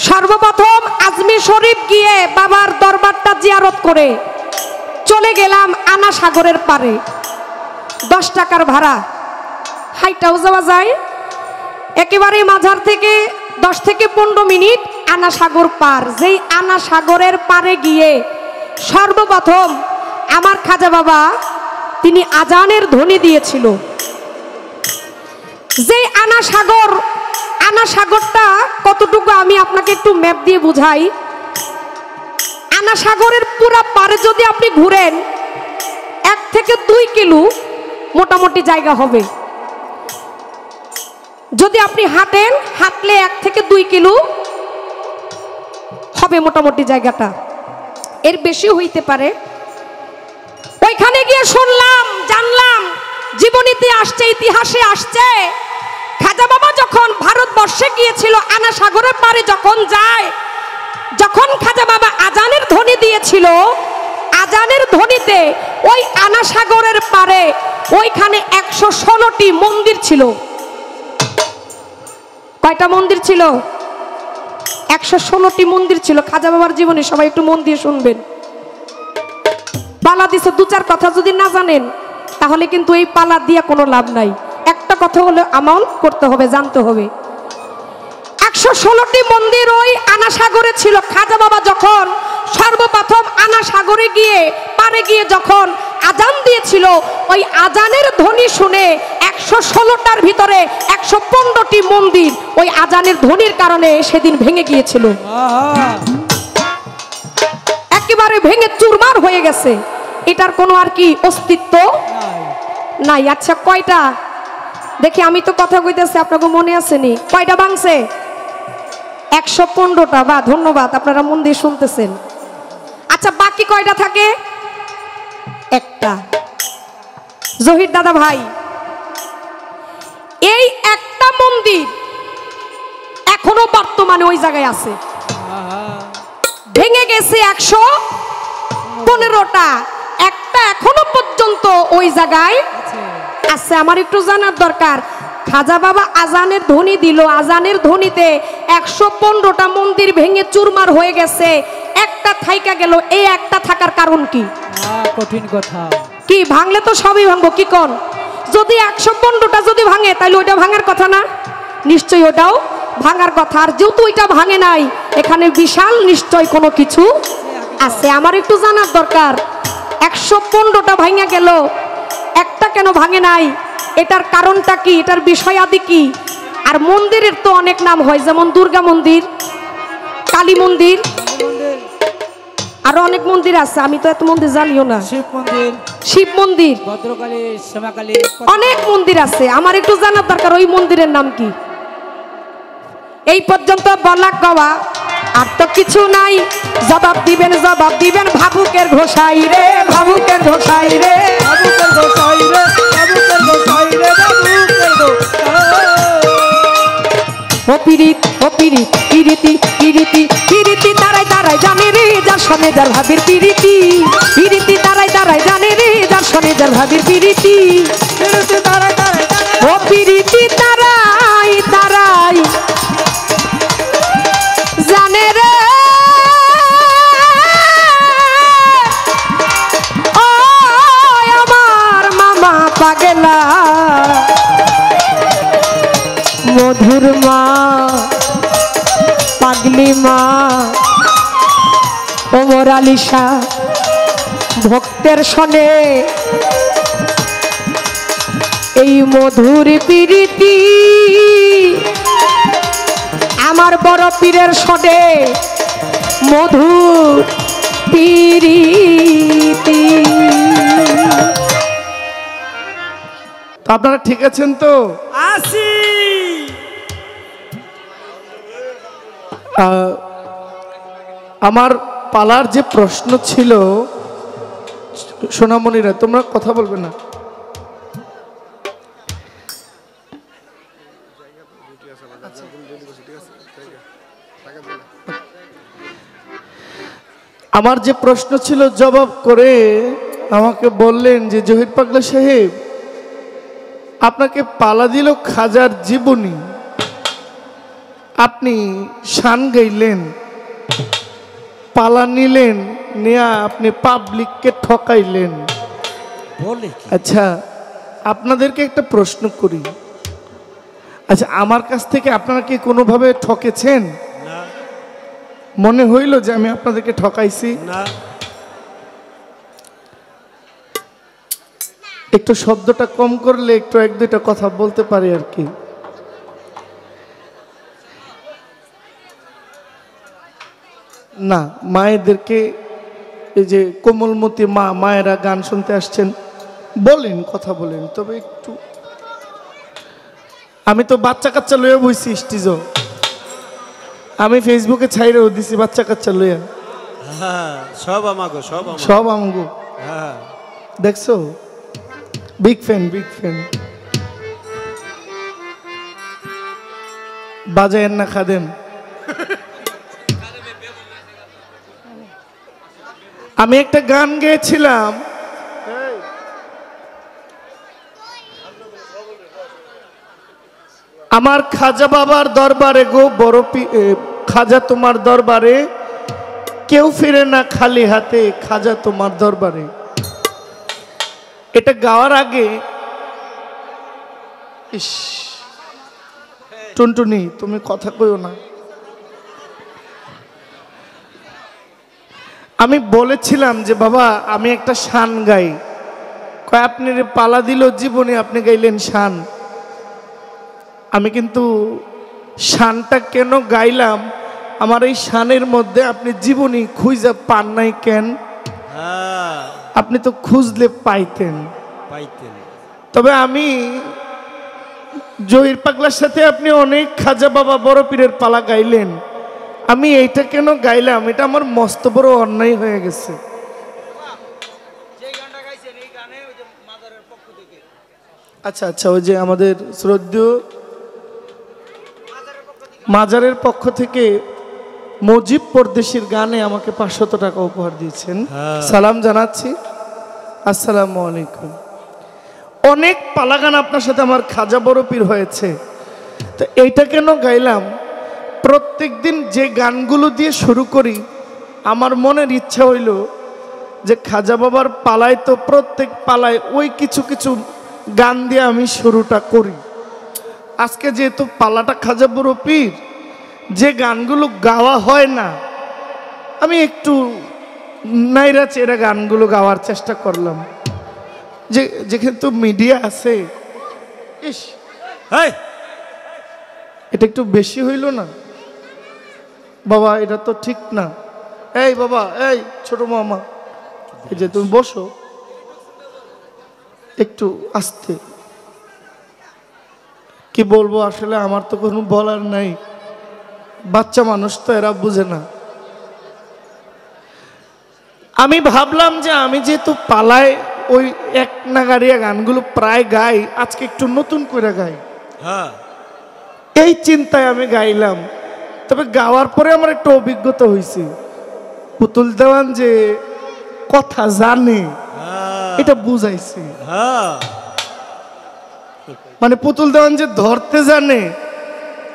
সর্বপ্রথম আজমির শরীফ গিয়ে বাবার দরবারটা জিয়ারত করে চলে গেলাম আনা সাগরের পারে। 10 টাকার ভাড়া, হাইটাও যাওয়া যায়। একেবারে মাঝার থেকে 10 থেকে 15 মিনিট আনা সাগর পার। যেই আনা সাগরের পারে গিয়ে সর্বপ্রথম আমার খাজা বাবা তিনি আজানের ধ্বনি দিয়েছিল। যেই আনা সাগরটা কতটুকু আমি আপনাকে একটু ম্যাপ দিয়ে বুঝাই। আনা সাগরের পুরা পারে যদি আপনি ঘুরেন 1 থেকে 2 কিলো মোটামুটি জায়গা হবে। যদি আপনি হাঁটলে 1 থেকে 2 কিলো হবে মোটামুটি জায়গাটা, এর বেশি হইতে পারে। ওইখানে গিয়ে শুনলাম, জানলাম, জীবনীতে আসছে, ইতিহাসে আসছে, খাজা বাবা যখন ভারতবর্ষে গিয়েছিল আনা সাগরের পারে যখন খাজা বাবা আজানের ধ্বনি দিয়েছিল, আজানের ধ্বনিতে ওই আনা সাগরের পারে ওইখানে 116টি মন্দির ছিল। কয়টা মন্দির ছিল? 116টি মন্দির ছিল খাজা বাবার জীবনে। সবাই একটু মন দিয়ে শুনবেন। পালা দিছে 2-4 কথা যদি না জানেন তাহলে কিন্তু এই পালা দিয়ে কোনো লাভ নাই। একটা কথা হলে আমল করতে হবে, জানতে হবে। 116টি মন্দির ওই আনা সাগরে ছিল। খাজা বাবা যখন সর্বপ্রথম আনা সাগরে গিয়ে পারে গিয়ে যখন আজান দিয়েছিল, ওই আজানের ধ্বনি শুনে 116টার ভিতরে 115টি মন্দির ওই আজানের ধ্বনির কারণে সেদিন ভেঙে গিয়েছিল। একেবারে ভেঙে চুরমার হয়ে গেছে। এটার কোনো আর কি অস্তিত্ব নাই। আচ্ছা কয়টা দেখি, আমি তো কথা কইতেছি আপনাকে মনে আসেনি? কয়টা ভাঙছে? 115টা। বা ধন্যবাদ, আপনারা মন দিয়ে শুনতেছেন। আচ্ছা বাকি কয়টা থাকে? একটা। জহির দাদা ভাই, এই একটা মন্দির এখনো বর্তমানে ওই জায়গায় আছে। ভেঙে গেছে 115টা, একটা এখনো পর্যন্ত ওই জায়গায় আছে। আমার একটু জানার দরকার, খাজা বাবা আজানের ধ্বনি দিল, আজানের ধ্বনিতে 115টা মন্দির ভেঙে চুরমার হয়ে গেছে, একটা থাইকা গেল। এই একটা থাকার কারণ কি?
কঠিন কথা।
কি ভাঙলে তো সবই ভাঙবো, কি কোন? যদি 115টা যদি ভাঙে তাহলে ওইটা ভাঙার কথা না? নিশ্চয়ই ওটাও ভাঙার কথা। আর যেহেতু ওইটা ভাঙে নাই, এখানে বিশাল নিশ্চয় কোনো কিছু আছে। আমার একটু জানার দরকার, 115টা ভাঙা গেল, একটা কেন ভাঙে নাই? এটার কারণটা কি? এটার বিষয় আদি কি? আর মন্দিরের তো অনেক নাম হয়, যেমন দুর্গা মন্দির, কালী মন্দির, আরো অনেক মন্দির আছে। আমি তো এত মন্দির জানিও না। শিব মন্দির,
ভদ্রকালী, শ্যামাকালী,
অনেক মন্দির আছে। আমার একটু জানার দরকার ওই মন্দিরের নাম কি। এই পর্যন্ত বলা গাওয়া, আর তো কিছু নাই। জবাব দিবেন ভাবুকের ঘোষাই রে, ভাবুকের ঘোষাই রে,
ভাবুকের গোসাই রে, ভাবুকের গোসাই রে, ভাবুকের গোসাই।
ও পিরিত, ও পিরিত, পিরিতি, পিরিতি, পিরিতি দাঁড়ায় দাঁড়ায় জানে রে যার শোনে যার ভাবির পিরিতি, পিরিতি দাঁড়ায় দাঁড়ায় জানে রে যার শোনে যার ভাবির পিরিতি,
পিরিতি দাঁড়ায় দাঁড়ায়
ও পিরিতি দাঁড়ায় দাঁড়ায় জানে রে। ও আমার মামা পাগলা ওমর আলী শাহ ভক্তের সনে এই মধুর প্রীতি আমার বড় পীরের সনে মধুর প্রীতি।
তো আপনারা ঠিক আছেন তো?
আসি
আমার পালার যে প্রশ্ন ছিল, সোনামণিরা তোমরা কথা বলবে না। আমার যে প্রশ্ন ছিল জবাব করে আমাকে বললেন যে জহির পাগলা সাহেব, আপনাকে পালা দিল খাজার জীবনী, আপনি শান গাইলেন, পালা নিলেন, নেয়া আপনি পাবলিককে ঠকাইলেন।
বলে
আচ্ছা আপনাদেরকে একটা প্রশ্ন করি, আচ্ছা আমার কাছ থেকে আপনারা কি কোনোভাবে ঠকেছেন?
না
মনে হইল যে আমি আপনাদেরকে ঠকাইছি?
না
একটু শব্দটা কম করলে একটু এক দুইটা কথা বলতে পারি আর কি। না, মায়েদেরকে এই যে কোমলমতি মায়েরা গান শুনতে আসছেন, বলেন, কথা বলেন, তবে একটু। আমি তো বাচ্চা কাচ্চা লইয়া বইছি স্টিজ, আমি ফেসবুকে ছাইরেও দিছি বাচ্চা কাচ্চা লইয়া।
হ্যাঁ সব আমাগো
সব আমগো।
হ্যাঁ
দেখছো, বিগ ফ্যান, বিগ ফ্যান। বাজায়েন না খাদেম। আমি একটা গান গেয়েছিলাম, আমার খাজা বাবার দরবারে গো বড় খাজা তোমার দরবারে কেউ ফিরে না খালি হাতে, খাজা তোমার দরবারে। এটা গাওয়ার আগে ইস টুনটুনি তুমি কথা কইও না, আমি বলেছিলাম যে বাবা আমি একটা শান গাই, কয় আপনি পালা দিল জীবনে আপনি গাইলেন শান। আমি কিন্তু শানটা কেন গাইলাম, আমার এই শানের মধ্যে আপনি জীবনী খুঁজে পান নাই কেন?
হ্যাঁ
আপনি তো খুঁজলে পাইতেন।
পাইতেন।
তবে আমি জহির পাগলার সাথে আপনি অনেক খাজা বাবা বড় পীরের পালা গাইলেন, আমি এইটা কেন গাইলাম, এটা আমার মস্ত বড় অন্যায় হয়ে গেছে। আচ্ছা আচ্ছা, ওই যে আমাদের শ্রদ্ধেয় মাজারের পক্ষ থেকে মজিব পরদেশির গানে আমাকে 500 টাকা উপহার দিয়েছেন, সালাম জানাচ্ছি, আসসালামু আলাইকুম। অনেক পালা গান আপনার সাথে আমার খাজা বড় পীর হয়েছে, তো এইটা কেন গাইলাম, প্রত্যেক দিন যে গানগুলো দিয়ে শুরু করি আমার মনের ইচ্ছা হইল যে খাজা বাবার পালায় তো প্রত্যেক পালায় ওই কিছু কিছু গান দিয়ে আমি শুরুটা করি। আজকে যেহেতু পালাটা খাজা বড় পীর, যে গানগুলো গাওয়া হয় না আমি একটু নাইরা চেরা গানগুলো গাওয়ার চেষ্টা করলাম, যে যেহেতু মিডিয়া আছে। ইস এটা একটু বেশি হইল না বাবা, এটা তো ঠিক না। এই বাবা, এই ছোট মামা, এই যে তুমি বসো, একটু আস্তে। কি বলবো আসলে, আমার তো কোনো বলার নাই, বাচ্চা মানুষ তো, এরা বুঝে না। আমি ভাবলাম যে আমি যেহেতু পালায় ওই এক নাগারিয়া গানগুলো প্রায় গাই, আজকে একটু নতুন করে গাই, এই চিন্তায় আমি গাইলাম। তবে গাওয়ার পরে আমার একটা অভিজ্ঞতা হয়েছে, পুতুল দেওয়ান যে কথা জানে এটা বুঝাইছে, মানে পুতুল দেওয়ান যে ধরতে জানে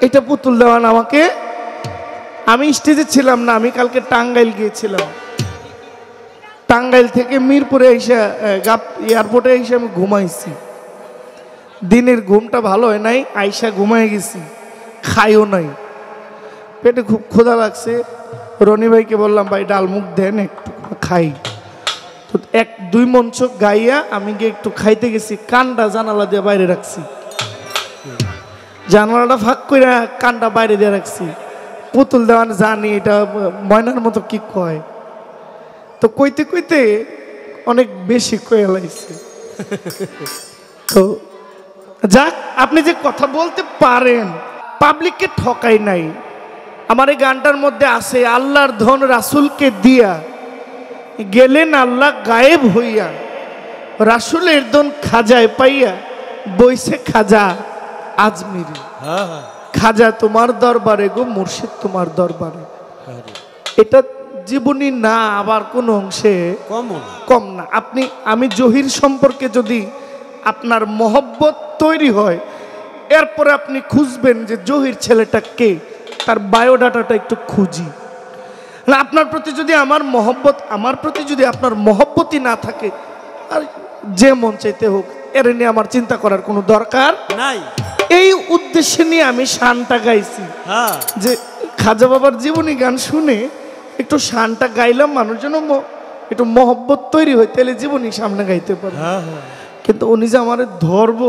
এটা পুতুল দেওয়ান আমাকে। আমি স্টেজে ছিলাম না, আমি কালকে টাঙ্গাইল গিয়েছিলাম, টাঙ্গাইল থেকে মিরপুরে এসে এয়ারপোর্টে এসে আমি ঘুমাইছি, দিনের ঘুমটা ভালো হয় নাই, আইসা ঘুমাই গেছি, খাইও নাই, পেটে খুব ক্ষুধা লাগছে, রনি ভাইকে বললাম ভাই ডাল মুখ দেন একটু খাই। তো 1-2 মঞ্চ গাইয়া আমি গিয়ে একটু খাইতে গেছি, কানটা জানালা দিয়ে বাইরে রাখছি, জানালাটা ফাঁক করে কানটা বাইরে দিয়ে রাখছি। পুতুল দেওয়ান জানি এটা ময়নার মতো কি কয়, তো কইতে কইতে অনেক বেশি কয়ে লাইছে। তো যাক, আপনি যে কথা বলতে পারেন, পাবলিককে ঠকাই নাই। আমার এই গানটার মধ্যে আছে আল্লাহর ধন রাসূলকে দিয়া গেলেন আল্লাহ গায়েব হইয়া, রাসূলের ধন খাজায় পাইয়া বইছে খাজা আজমিরি। খাজা তোমার দরবারে গো, মুর্শিদ তোমার দরবারে। এটা জীবনী না, আবার কোন অংশে কম না। আমি জহির সম্পর্কে যদি আপনার মহব্বত তৈরি হয়, এরপরে আপনি খুঁজবেন যে জহির ছেলেটা কে, তার বায়োডাটাটা একটু খুঁজি। আপনার প্রতি যদি আমার প্রতি যদি আপনার মহব্বতই না থাকে, আর যে মন চাইতে হোক, এর নিয়ে আমার চিন্তা করার কোনো দরকার নাই। এই উদ্দেশ্যে নিয়ে আমি শানটা গাইছি, যে খাজা বাবার জীবনী গান শুনে একটু শানটা গাইলাম, মানুষ যেন একটু মহব্বত তৈরি হয়, তাহলে জীবনী সামনে গাইতে পারে। কিন্তু উনি যে আমার ধরব,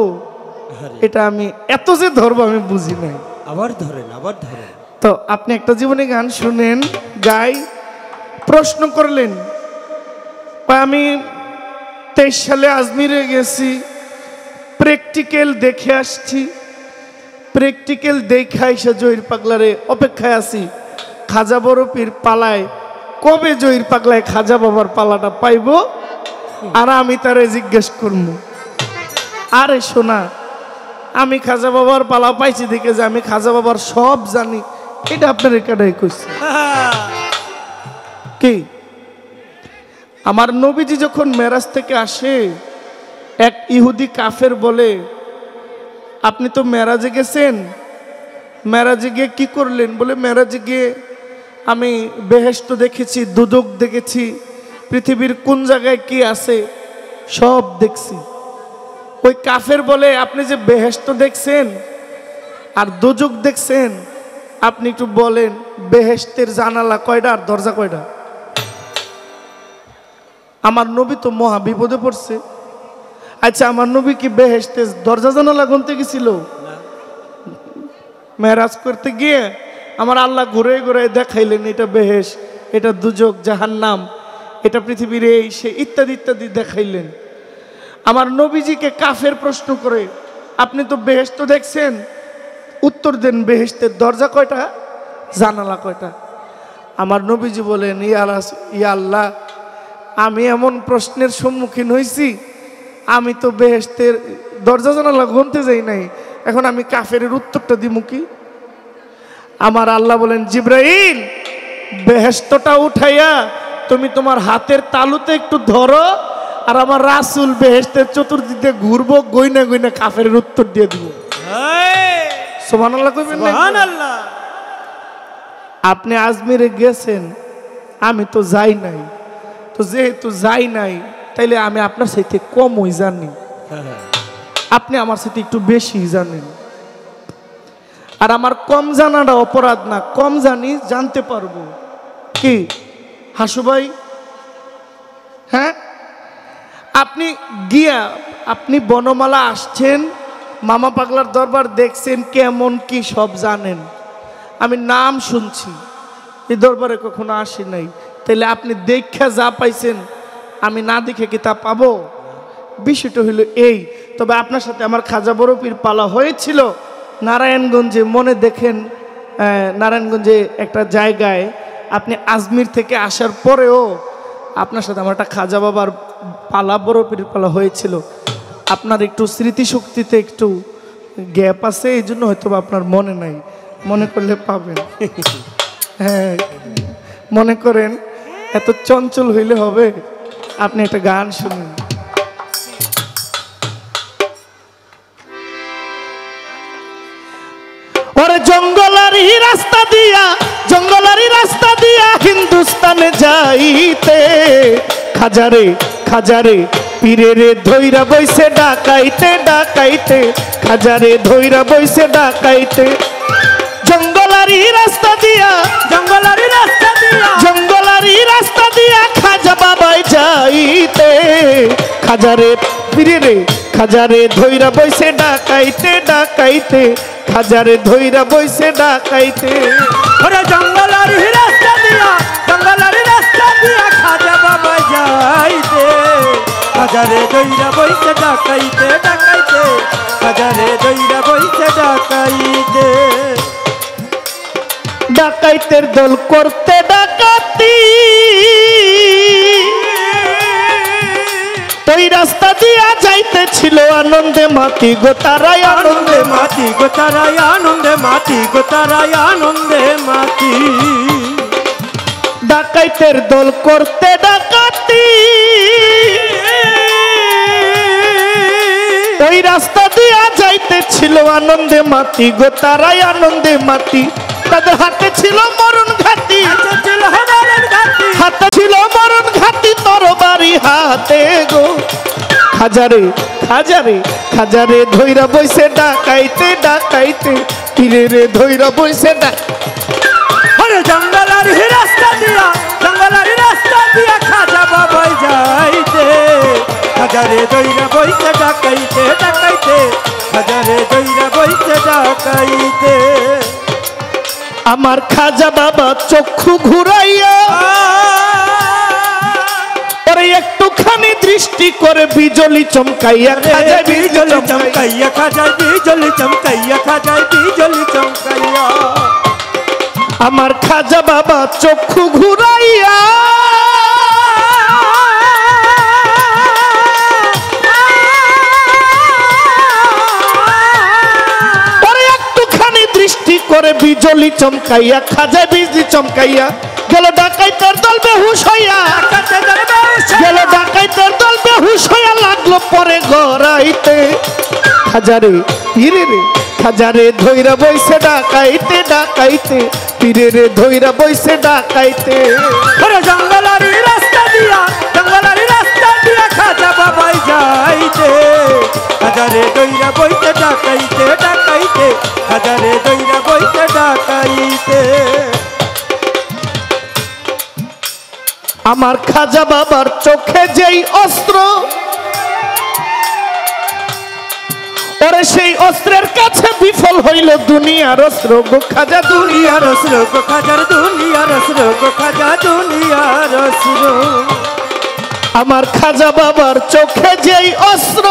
এটা আমি এত যে ধরবো আমি বুঝি নাই।
আবার ধরেন।
তো আপনি একটা জীবনী গান শুনেন, গাই। প্রশ্ন করলেন, আমি 23 সালে আজমিরে গেছি, প্র্যাকটিক্যাল দেখে আসছি, প্র্যাকটিক্যাল দেখা এসে জহির পাগলারে অপেক্ষায় আছি। খাজা বড় পীর পালায়, কবে জহির পাগলায় খাজা বাবার পালাটা পাইব, আর আমি তারে জিজ্ঞেস করব, আরে শোনা, আমি খাজা বাবার পালা পাইছি দেখে যে আমি খাজা বাবার সব জানি, এটা আপনার একাটাই কইছে কি? আমার নবীজি যখন মেরাজ থেকে আসে, এক ইহুদি কাফের বলে, আপনি তো মেরাজে গেছেন, মেরাজে গিয়ে কি করলেন? বলে মেরাজে গিয়ে আমি বেহেশত দেখেছি, দুদক দেখেছি, পৃথিবীর কোন জায়গায় কি আছে সব দেখছি। ওই কাফের বলে, আপনি যে বেহেশত দেখছেন আর দুজক দেখছেন, আপনি একটু বলেন বেহেশতের জানালা কয়টা আর দরজা কয়টা? আমার নবী তো মহা বিপদে পড়ছে। আচ্ছা, আমার নবী কি বেহেশতের দরজা জানালা গুনতে গেছিল? মেরাজ করতে গিয়ে আমার আল্লাহ ঘুরে ঘুরে দেখাইলেন, এটা বেহেশ, এটা দুজক, জাহান্নাম, এটা পৃথিবীর এই সে ইত্যাদি ইত্যাদি দেখাইলেন। আমার নবীজিকে কাফের প্রশ্ন করে, আপনি তো বেহেশত দেখছেন, উত্তর দেন বেহেশতের দরজা কয়টা, জানালা কয়টা? আমার নবীজি বলেন, ইয়া আল্লাহ, আমি এমন প্রশ্নের সম্মুখীন হয়েছি, আমি তো বেহেশতের দরজা জানালা গুনতে যাই নাই, এখন আমি কাফের উত্তরটা দিব কি? আমার আল্লাহ বলেন, জিব্রাইল, বেহেশতটা উঠাইয়া তুমি তোমার হাতের তালুতে একটু ধরো, আর আমার রাসূল বেহেশতের চতুর্দিকে ঘুরবো, গইনা গইনা কাফের উত্তর দিয়ে দিব। সুবহানাল্লাহ কইবেন না? সুবহানাল্লাহ। আপনি আজমিরে গেছেন, আমি তো যাই নাই, তো যেহেতু যাই নাই, তাইলে আমি আপনার সাথে কমই জানি, আপনি আমার সাথে একটু বেশি জানেন। আর আমার কম জানাটা অপরাধ না, কম জানি, জানতে পারবো। কি হাসু ভাই? হ্যাঁ, আপনি গিয়া আপনি বনমালা আসছেন, মামা পাগলার দরবার দেখছেন, কেমন কি সব জানেন। আমি নাম শুনছি, এই দরবারে কখনো আসি নাই, তাইলে আপনি দেখা যা পাইছেন, আমি না দেখে কি তা পাবো? বিষয়টা হইল এই। তবে আপনার সাথে আমার খাজা বড় পীর পালা হয়েছিল নারায়ণগঞ্জে, মনে দেখেন, নারায়ণগঞ্জে একটা জায়গায়, আপনি আজমির থেকে আসার পরেও আপনার সাথে আমার একটা খাজা বাবার পালা, বড় পীর পালা হয়েছিল। আপনার একটু স্মৃতিশক্তিতে একটু গ্যাপ আছে, এই জন্য হয়তো আপনার মনে নাই, মনে করলে পাবেন। হ্যাঁ, মনে করেন, এত চঞ্চল হইলে হবে? আপনি একটা গান শুনুন। ওরে জঙ্গলারি রাস্তা দিয়া, জঙ্গলারি রাস্তা দিয়া হিন্দুস্তানে যাইতে, খাজারে খাজারে পীরেরে ধইরা বইছে ডাকাইতে ডাকাইতে, খাজারে ধইরা বইছে ডাকাইতে। জঙ্গলা জঙ্গলারি রাস্তা দিয়া
জঙ্গলারি রাস্তা দিয়া
জঙ্গলারি রাস্তা দিয়া খাজা বাবাই যাইতে খাজারে ফিরে রে খাজারে ধইরা বইছে ডাকাইতে ডাকাইতে খাজারে ধইরা বইছে ডাকাইতে
ওরে জঙ্গলারি রাস্তা দিয়া জঙ্গলারি রাস্তা দিয়া খাজা বাবা যাইতে খাজারে দইরা বইছে ডাকাইতে ডাকাইতে খাজারে দইরা বইছে ডাকাইতে
ডাকাইতের দল করতে ডাকাতি ওই রাস্তা দিয়া যাইতেছিল আনন্দে মাতি গোতারাই
আনন্দে মাতি গোতারাই আনন্দে মাতি গোতারাই আনন্দে মাতি
ডাকাইতের দল করতে ডাকাতি ওই রাস্তা দিয়া যাইতেছিল আনন্দে মাতি গোতারাই আনন্দে মাতি তাদের হাতে ছিল মরণ ঘাটি হাতে ছিল মরণ ঘাটি তরবারি হাতে গো খাজারে খাজারে খাজারে ধইরা বইছে ডাকাইতে ডাকাইতে পীরে রে ধইরা বইছে
ওরে জঙ্গলারি রাস্তা দিয়া জঙ্গলারি রাস্তা দিয়া খাজা বাবাই যাইতে খাজারে দইরা বইছে ডাকাইতে ডাকাইতে খাজারে দইরা বইছে ডাকাইতে
আমার খাজা বাবা চক্ষু ঘুরাইয়া ওরে একটুখানি দৃষ্টি করে বিজলি চমকাইয়া খাজা
বিজলি চমকাইয়া খাজা বিজলি চমকাইয়া খাজা বিজলি চমকাইয়া
আমার খাজা বাবা চক্ষু ঘুরাইয়া ওরে একটুখানি দৃষ্টি করে বিজলি চমকাইয়া খাজা বিজলি চমকাইয়া গেল ডাকাইতের দল বেহুশ হইয়া গেল ডাকাইতের দল বেহুশ হইয়া লাগলো পরে গড়াইতে খাজারে পীরে রে খাজারে ধইরা বইছে ডাকাইতে ডাকাইতে পীরে রে ধইরা বইছে ডাকাইতে
ওরে জঙ্গলারি রাস্তা দিয়া জঙ্গলারি রাস্তা দিয়া খাজা বাবাই যাইতে খাজারে দইরা বইতে ডাকাইতে ডাকাইতে খাজারে দইরা বইতে ডাকাইতে
আমার খাজা বাবার চোখে যেই অস্ত্র ওরে সেই অস্ত্রের কাছে বিফল হইল দুনিয়ার অস্ত্র গো খাজা
দুনিয়ার অস্ত্র গো খাজার দুনিয়ার অস্ত্র গো খাজা দুনিয়ার অস্ত্র
আমার খাজা বাবার চোখে যেই অস্ত্র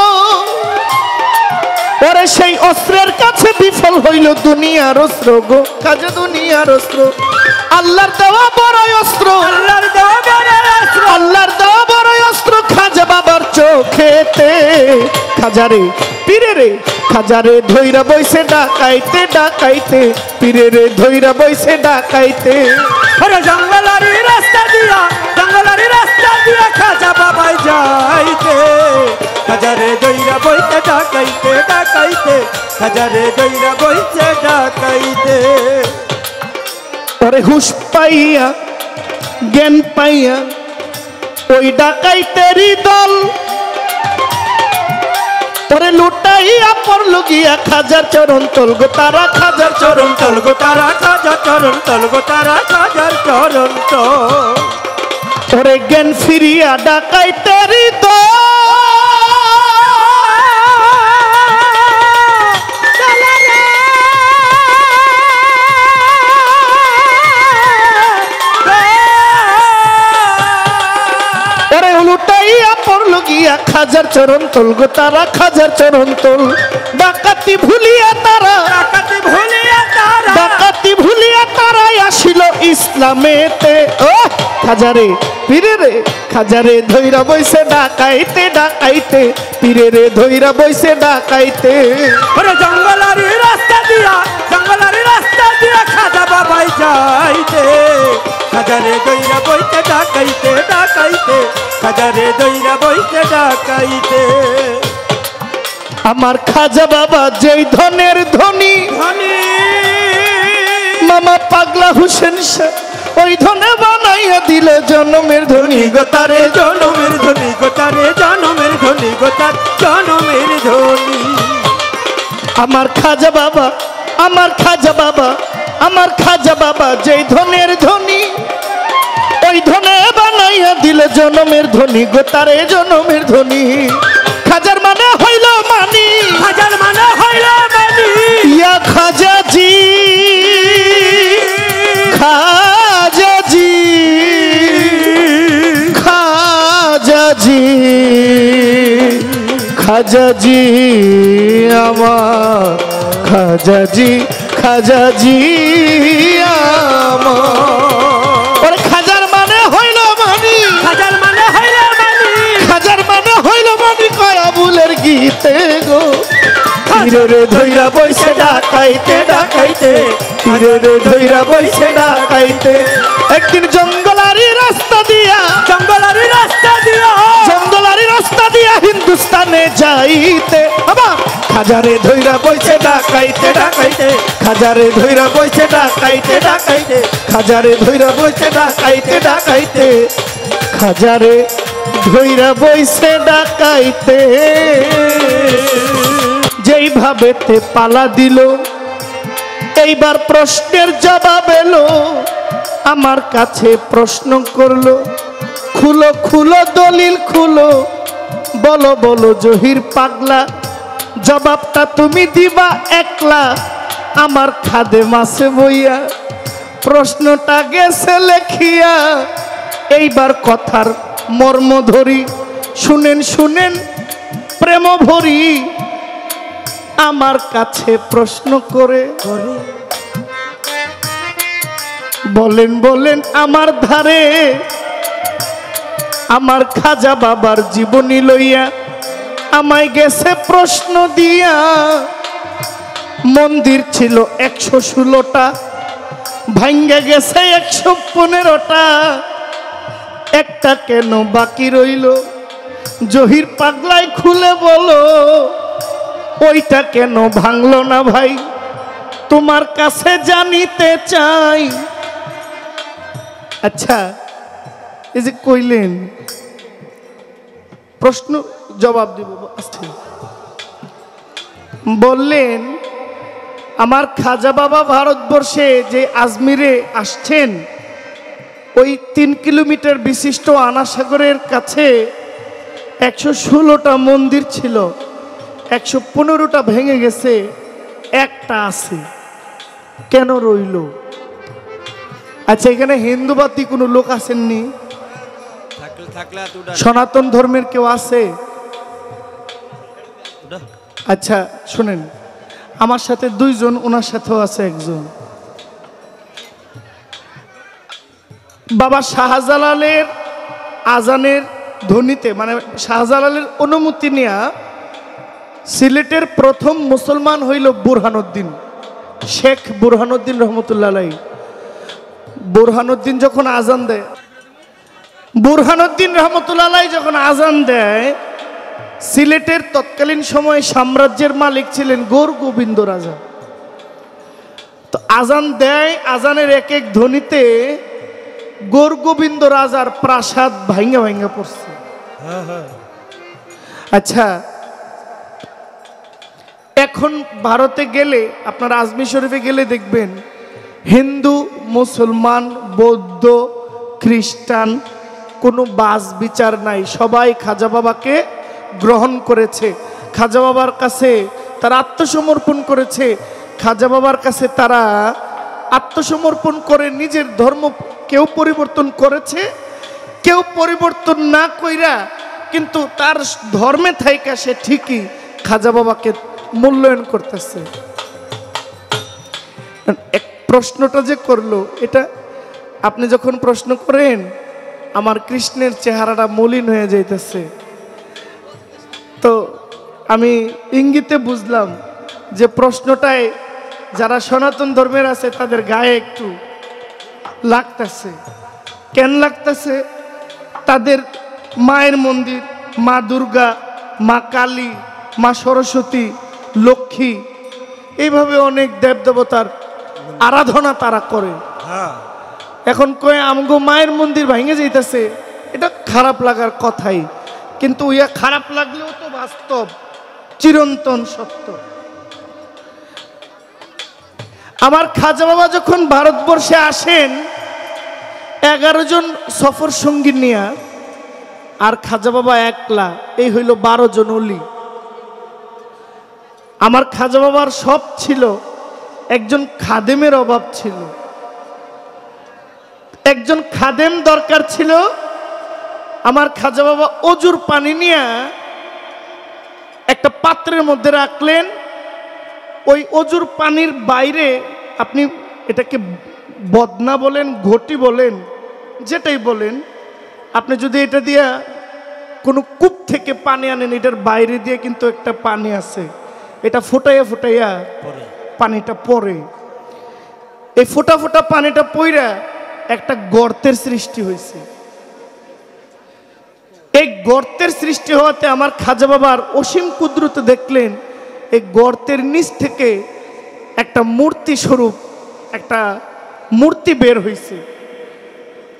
ওরে সেই অস্ত্রের কাছে বিফল হইল দুনিয়ার অস্ত্র গো খাজা দুনিয়ার অস্ত্র আল্লাহর দেওয়া বড় অস্ত্র
আল্লাহর দেওয়া বড় অস্ত্র
আল্লাহর দেওয়া বড় অস্ত্র খাজা বাবার চোখেতে খাজারে পীরে রে খাজারে ধইরা বইছে ডাকাইতে ডাকাইতে পীরে রে ধইরা বইছে ডাকাইতে
ওরে জঙ্গলারি রাস্তা দিয়া জঙ্গলারি রাস্তা দিয়া খাজা বাবাই যাইতে খাজারে দইরা বইতে ডাকাইতে ডাকাইতে খাজারে দইরা বইতে ডাকাইতে
ওরে হুশ পাইয়া জ্ঞান পাইয়া ওই ডাকাইতেরই দল ওরে লুটাইয়া পড়ল গিয়া খাজার চরণ তল গো তারা খাজার চরণ
তল গো তারা খাজার চরণ তল গো তারা খাজার চরণ তল
ওরে জ্ঞান ফিরিয়া ডাকাইতেরই দল লুটাইয়া পড়ল গিয়া খাজার চরণ তল গো তারা খাজার চরণ তল ডাকাতি ভুলিয়া তারা
ডাকাতি ভুলিয়া তারা
ডাকাতি ভুলিয়া তারাই আসিল ইসলামেতে ও খাজারে পীরে রে খাজারে ধইরা বইছে ডাকাইতে ডাকাইতে পীরে রে ধইরা বইছে ডাকাইতে
ওরে জঙ্গলারি রাস্তা দিয়া জঙ্গলারি রাস্তা দিয়া খাজা বাবাই যাইতে খাজারে দইরা বইতে ডাকাইতে ডাকাইতে খাজারে দইরা বইতে ডাকাইতে
আমার খাজা বাবা যেই ধনের ধনী
ধনী
মামা পাগলা হুসেন শাহ ওই ধনে বানাইয়া দিল জন্মের ধনী
গোতারে জনমের ধনী গোতারে জনমের ধনী গোতার জনমের ধনী
আমার খাজা বাবা আমার খাজা বাবা, আমার খাজা বাবা যেই ধনের ধনী, ওই ধনে বানাইয়া দিলে জনমের ধনী গো তারে জনমের ধনী। খাজার মানে হইল মানি,
খাজার মানে হইল মানি,
ইয়া খাজাজি, খাজাজি, খাজাজি, খাজাজি আমার খাজাজি, খাজাজি আমার। খাজার মানে হইল মানি,
খাজার মানে হইল মানি,
খাজার মানে হইল মানি কয়া বুলের গীতে গো। রে ধৈরা বইছে ডাকাইতে ডাকাইতে, রে ধৈরা বইছে ডাকাইতে। একদিন জঙ্গলারি রাস্তা দিয়া,
জঙ্গলারি রাস্তা দিয়া,
জঙ্গলারি রাস্তা দিয়া হিন্দুস্তানে যাইতে আবার খাজারে ধৈরা বইছে ডাকাইতে ডাকাইতে, খাজারে ধৈরা বইছে ডাকাইতে ডাকাইতে, খাজারে ধৈরা বইছে ডাকাইতে ডাকাইতে, খাজারে ধৈরা বইছে ডাকাইতে। যেইভাবে তে পালা দিল, এইবার প্রশ্নের জবাব এলো। আমার কাছে প্রশ্ন করলো, খুলো খুলো দলিল খুলো, বলো বলো জহির পাগলা, জবাবটা তুমি দিবা একলা আমার খাদে মাসে বইয়া। প্রশ্নটা গেছে লেখিয়া, এইবার কথার মর্ম ধরি, শুনেন শুনেন প্রেম ভরি। আমার কাছে প্রশ্ন করে বলেন বলেন আমার ধারে, আমার খাজা বাবার জীবনী লইয়া আমায় গেছে প্রশ্ন দিয়া। মন্দির ছিল 116টা, ভাঙ্গে গেছে 115টা, একটা কেন বাকি রইল? জহির পাগলাই খুলে বলো, ওইটা কেন ভাঙলো না ভাই? তোমার কাছে জানিতে চাই। আচ্ছা, এই যে কইলেন প্রশ্ন জবাব দিব, বললেন আমার খাজা বাবা ভারতবর্ষে যে আজমিরে আসছেন, ওই 3 কিলোমিটার বিশিষ্ট আনাসাগরের কাছে 116টা মন্দির ছিল, 115টা ভেঙে গেছে, একটা আছে, কেন রইল? আচ্ছা, এখানে হিন্দুবাদী কোনো লোক আসেননি? সনাতন ধর্মের কেউ আছে? আচ্ছা শুনেন, আমার সাথে 2 জন, ওনার সাথেও আছে একজন। বাবা শাহজালালের আজানের ধ্বনিতে, মানে শাহজালালের অনুমতি নিয়ে সিলেটের প্রথম মুসলমান হইল বুরহানুদ্দিন, শেখ বুরহানুদ্দিন রহমতুল্লাহ আলাইহি। বুরহানুদ্দিন যখন আজান দেয়, বুরহানুদ্দিন রহমতুল্লাহ আলাইহি যখন আজান দেয়, সিলেটের তৎকালীন সময়ে সাম্রাজ্যের মালিক ছিলেন গৌর গোবিন্দ রাজা। তো আজান দেয়, আজানের এক এক ধ্বনিতে গৌর গোবিন্দ রাজার প্রাসাদ ভাঙ্গা ভাঙ্গা পড়ছে। আচ্ছা, এখন ভারতে গেলে, আপনার আজমির শরীফে গেলে দেখবেন হিন্দু, মুসলমান, বৌদ্ধ, খ্রিস্টান কোনো বাস বিচার নাই, সবাই খাজা বাবাকে গ্রহণ করেছে, খাজা বাবার কাছে তারা আত্মসমর্পণ করেছে, খাজা বাবার কাছে তারা আত্মসমর্পণ করে নিজের ধর্ম কেউ পরিবর্তন করেছে, কেউ পরিবর্তন না কইরা কিন্তু তার ধর্মে থাইকা সে ঠিকই খাজা বাবাকে মূল্যায়ন করতেছে। এক প্রশ্নটা যে করলো, এটা আপনি যখন প্রশ্ন করেন আমার কৃষ্ণের চেহারাটা মলিন হয়ে যাইতেছে। তো আমি ইঙ্গিতে বুঝলাম যে প্রশ্নটায় যারা সনাতন ধর্মের আছে তাদের গায়ে একটু লাগতেছে। কেন লাগতেছে? তাদের মায়ের মন্দির, মা দুর্গা, মা কালী, মা সরস্বতী, লক্ষ্মী, এইভাবে অনেক দেবদেবতার আরাধনা তারা করে। এখন কয়ে আমগো মায়ের মন্দির ভেঙে যাইতেছে, এটা খারাপ লাগার কথাই, কিন্তু ইয়া খারাপ লাগলেও তো বাস্তব, চিরন্তন সত্য। আমার খাজা বাবা যখন ভারতবর্ষে আসেন 11 জন সফর সঙ্গী নিয়ে, আর খাজা বাবা একলা, এই হইল 12 জন ওলি। আমার খাজা বাবার সব ছিল, একজন খাদেমের অভাব ছিল, একজন খাদেম দরকার ছিল। আমার খাজা বাবা অজুর পানি নিয়ে একটা পাত্রের মধ্যে রাখলেন। ওই অজুর পানির বাইরে, আপনি এটাকে বদনা বলেন, ঘটি বলেন, যেটাই বলেন, আপনি যদি এটা দিয়ে কোনো কূপ থেকে পানি আনেন, এটার বাইরে দিয়ে কিন্তু একটা পানি আছে, এটা ফোটাইয়া ফোটাইয়া পানিটা পড়ে। এই ফোটা ফোটা পানিটা পইরা একটা গর্তের সৃষ্টি হয়েছে। এই গর্তের সৃষ্টি হওয়াতে আমার খাজা বাবার অসীম কুদরতে দেখলেন এই গর্তের নিচ থেকে একটা মূর্তি স্বরূপ একটা মূর্তি বের হয়েছে।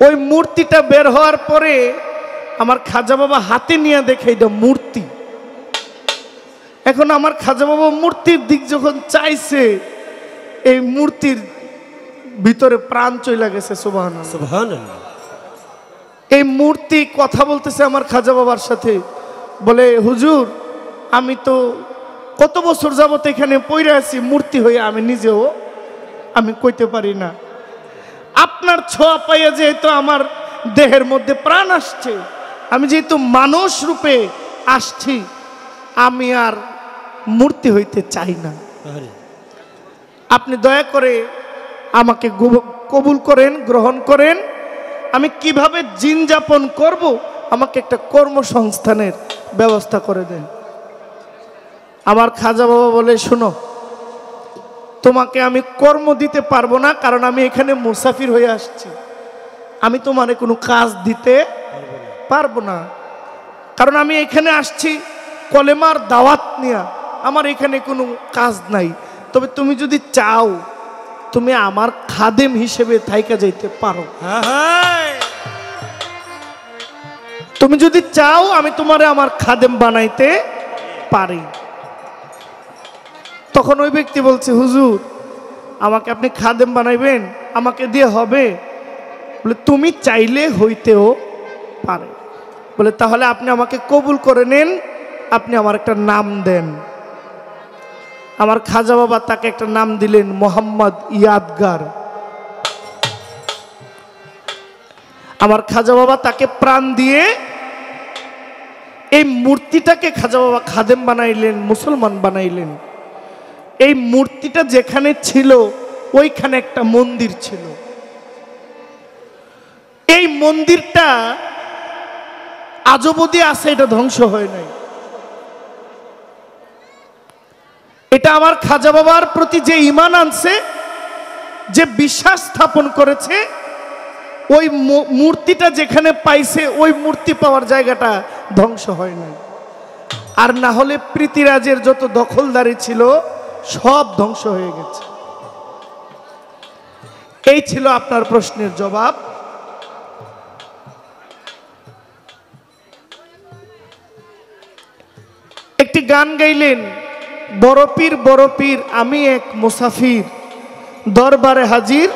ওই মূর্তিটা বের হওয়ার পরে আমার খাজা বাবা হাতে নিয়ে দেখে এটা মূর্তি। এখন আমার খাজা বাবা মূর্তির দিক যখন চাইছে, এই মূর্তির ভিতরে প্রাণ চলে গেছে। সুবহানাল্লাহ,
সুবহানাল্লাহ।
এই মূর্তি কথা বলতেছে আমার খাজা বাবার সাথে, বলে হুজুর আমি তো কত বছর যাবত এখানে পইরা আছি মূর্তি হয়ে, আমি নিজেও আমি কইতে পারি না। আপনার ছোঁয়া পাইয়া যেহেতু আমার দেহের মধ্যে প্রাণ আসছে, আমি যেহেতু মানুষ রূপে আসছি, আমি আর মূর্তি হইতে চাই না। আপনি দয়া করে আমাকে কবুল করেন, গ্রহণ করেন। আমি কিভাবে জিন যাপন করব, আমাকে একটা কর্মসংস্থানের ব্যবস্থা করে দেন। আমার খাজা বাবা বলে, শোনো, তোমাকে আমি কর্ম দিতে পারবো না, কারণ আমি এখানে মুসাফির হয়ে আসছি। আমি তোমারে কোনো কাজ দিতে পারবো না, কারণ আমি এখানে আসছি কলেমার দাওয়াত নিয়ে, আমার এখানে কোনো কাজ নাই। তবে তুমি যদি চাও, তুমি আমার খাদেম হিসেবে থাইকা যাইতে পারো। তুমি যদি চাও, আমি তোমারে আমার খাদেম বানাইতে পারি। তখন ওই ব্যক্তি বলছে, হুজুর আমাকে আপনি খাদেম বানাইবেন, আমাকে দিয়ে হবে? বলে তুমি চাইলে হইতেও পারে। বলে তাহলে আপনি আমাকে কবুল করে নেন, আপনি আমার একটা নাম দেন। আমার খাজা বাবা তাকে একটা নাম দিলেন, মোহাম্মদ ইয়াদগার। আমার খাজা বাবা তাকে প্রাণ দিয়ে এই মূর্তিটাকে খাজা বাবা খাদেম বানাইলেন, মুসলমান বানাইলেন। এই মূর্তিটা যেখানে ছিল ওইখানে একটা মন্দির ছিল। এই মন্দিরটা আজ অবধি আছে, এটা ধ্বংস হয় নাই। এটা আমার খাজা বাবার প্রতি যে ঈমান আনছে, যে বিশ্বাস স্থাপন করেছে, ওই মূর্তিটা যেখানে পাইছে ওই মূর্তি পাওয়ার জায়গাটা ধ্বংস হয় নাই। আর না হলে পৃথিরাজের যত দখলদারি ছিল সব ধ্বংস হয়ে গেছে। এই ছিল আপনার প্রশ্নের জবাব। একটি গান গাইলেন, বড় পীর বড় পীর আমি এক মুসাফির, দরবারে হাজির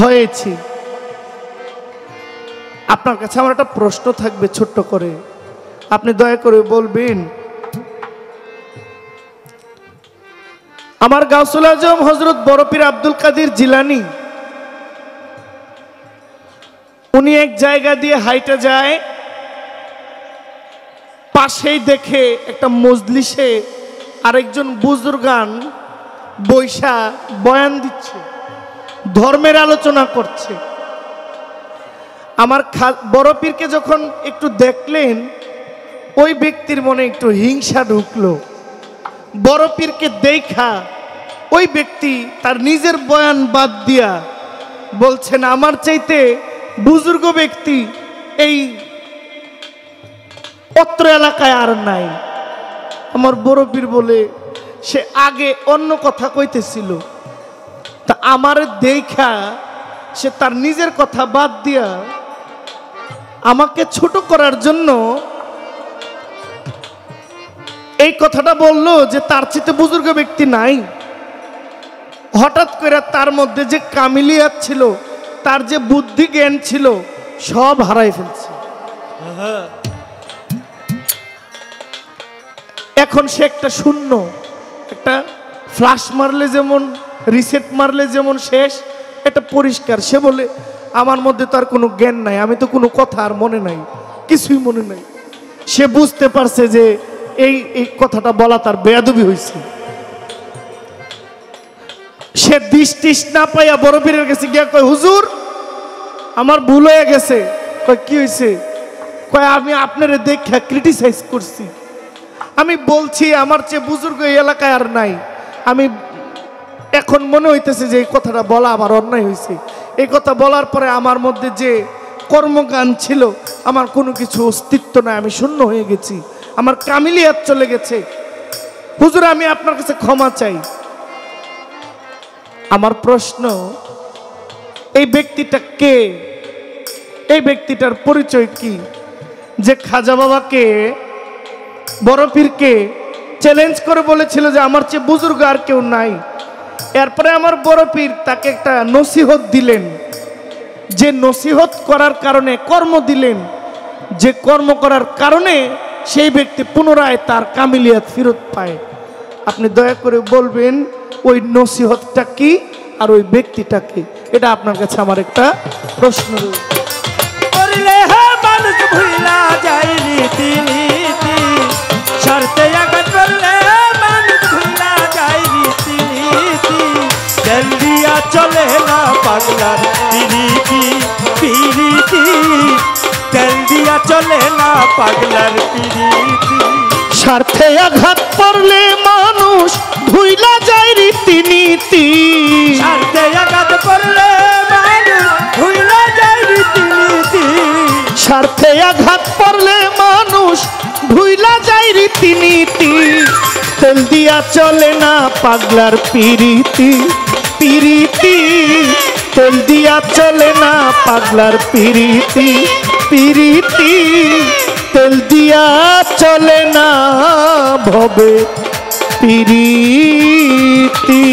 হয়েছি। আপনার কাছে আমার একটা প্রশ্ন থাকবে ছোট্ট করে, আপনি দয়া করে বলবেন, আমার গাউসুল আজম হযরত বড় পীর আব্দুল কাদের জিলানী, উনি এক জায়গা দিয়ে হাইটা যায়, পাশেই দেখে একটা মজলিসে আরেকজন বুজুর্গান বৈশা বয়ান দিচ্ছে, ধর্মের আলোচনা করছে। আমার বড় পীরকে যখন একটু দেখলেন, ওই ব্যক্তির মনে একটু হিংসা ঢুকলো। বড় পীরকে দেখা ওই ব্যক্তি তার নিজের বয়ান বাদ দিয়া বলছেন, আমার চাইতে বুজুর্গ ব্যক্তি এই অত্র এলাকায় আর নাই। আমার বড় পীর বলে, সে আগে অন্য কথা কইতেছিল, তা আমার দেখা সে তার নিজের কথা বাদ দিয়া আমাকে ছোট করার জন্য এই কথাটা বললো যে তার চেয়ে বুজুর্গ ব্যক্তি নাই। হঠাৎ করে তার মধ্যে যে কামিলিয়াত ছিল, তার যে বুদ্ধি জ্ঞান ছিল, সব হারাই ফেলছে। এখন সে একটা শূন্য, একটা ফ্লাশ মারলে যেমন, রিসেট মারলে যেমন শেষ, এটা পরিষ্কার। সে বলে আমার মধ্যে তো আর কোনো জ্ঞান নাই, আমি তো কোনো কথা আর মনে নাই, কিছুই মনে নাই। সে বুঝতে পারছে যে এই কথাটা বলা তার বেয়াদবি হয়েছে। সে দিশ টিস না পাইয়া বড় পীরের কাছে গিয়া কয়, হুজুর আমার ভুল হয়ে গেছে। কয় কি হয়েছে? কয় আমি আপনারে দেখা ক্রিটিসাইজ করছি, আমি বলছি আমার চেয়ে বুজুর্গ এই এলাকায় আর নাই, আমি এখন মনে হইতেছে যে এই কথাটা বলা আমার অন্যায় হয়েছে। এই কথা বলার পরে আমার মধ্যে যে কর্মজ্ঞান ছিল, আমার কোনো কিছু অস্তিত্ব নাই, আমি শূন্য হয়ে গেছি, আমার কামিলিয়াত চলে গেছে। হুজুর আমি আপনার কাছে ক্ষমা চাই। আমার প্রশ্ন, এই ব্যক্তিটা কে? এই ব্যক্তিটার পরিচয় কি? যে খাজা বাবাকে, বড় পীরকে চ্যালেঞ্জ করে বলেছিল যে আমার চেয়ে বুজুর্গ আর কেউ নাই। এরপরে আমার বড় পীর তাকে একটা নসিহত দিলেন, যে নসিহত করার কারণে কর্ম দিলেন, যে কর্ম করার কারণে সেই ব্যক্তি পুনরায় তার কামিলিয়াত ফেরত পায়। আপনি দয়া করে বলবেন ওই নসিহতটা কি আর ওই ব্যক্তিটা কি? এটা আপনার কাছে আমার একটা প্রশ্ন।
করলে মানুষ ভুলা যায় রীতি নীতি, শর্তে আঘাত করলে মানুষ ভুলা যায় রীতি নীতি, তেল দিয়া চলে না পাগলার পিরিতি পিরিতি, তেল দিয়া চলে না পাগলার পিরিতি।
স্বার্থে আঘাত পড়লে মানুষ ভুইলা যায় রীতিনীতি,
স্বার্থে আঘাত করলে মানুষ ভুলা যায় রীতিনীতি,
স্বার্থে আঘাত পড়লে মানুষ ভুইলা যায় রীতিনীতি, তেল দিয়া চলে না পাগলার পিরিতি পিরিতি, তেল দিয়া চলে না পাগলার পিরিতি পিরিতি, তেল দিয়া চলে না ভবে পিরিতি।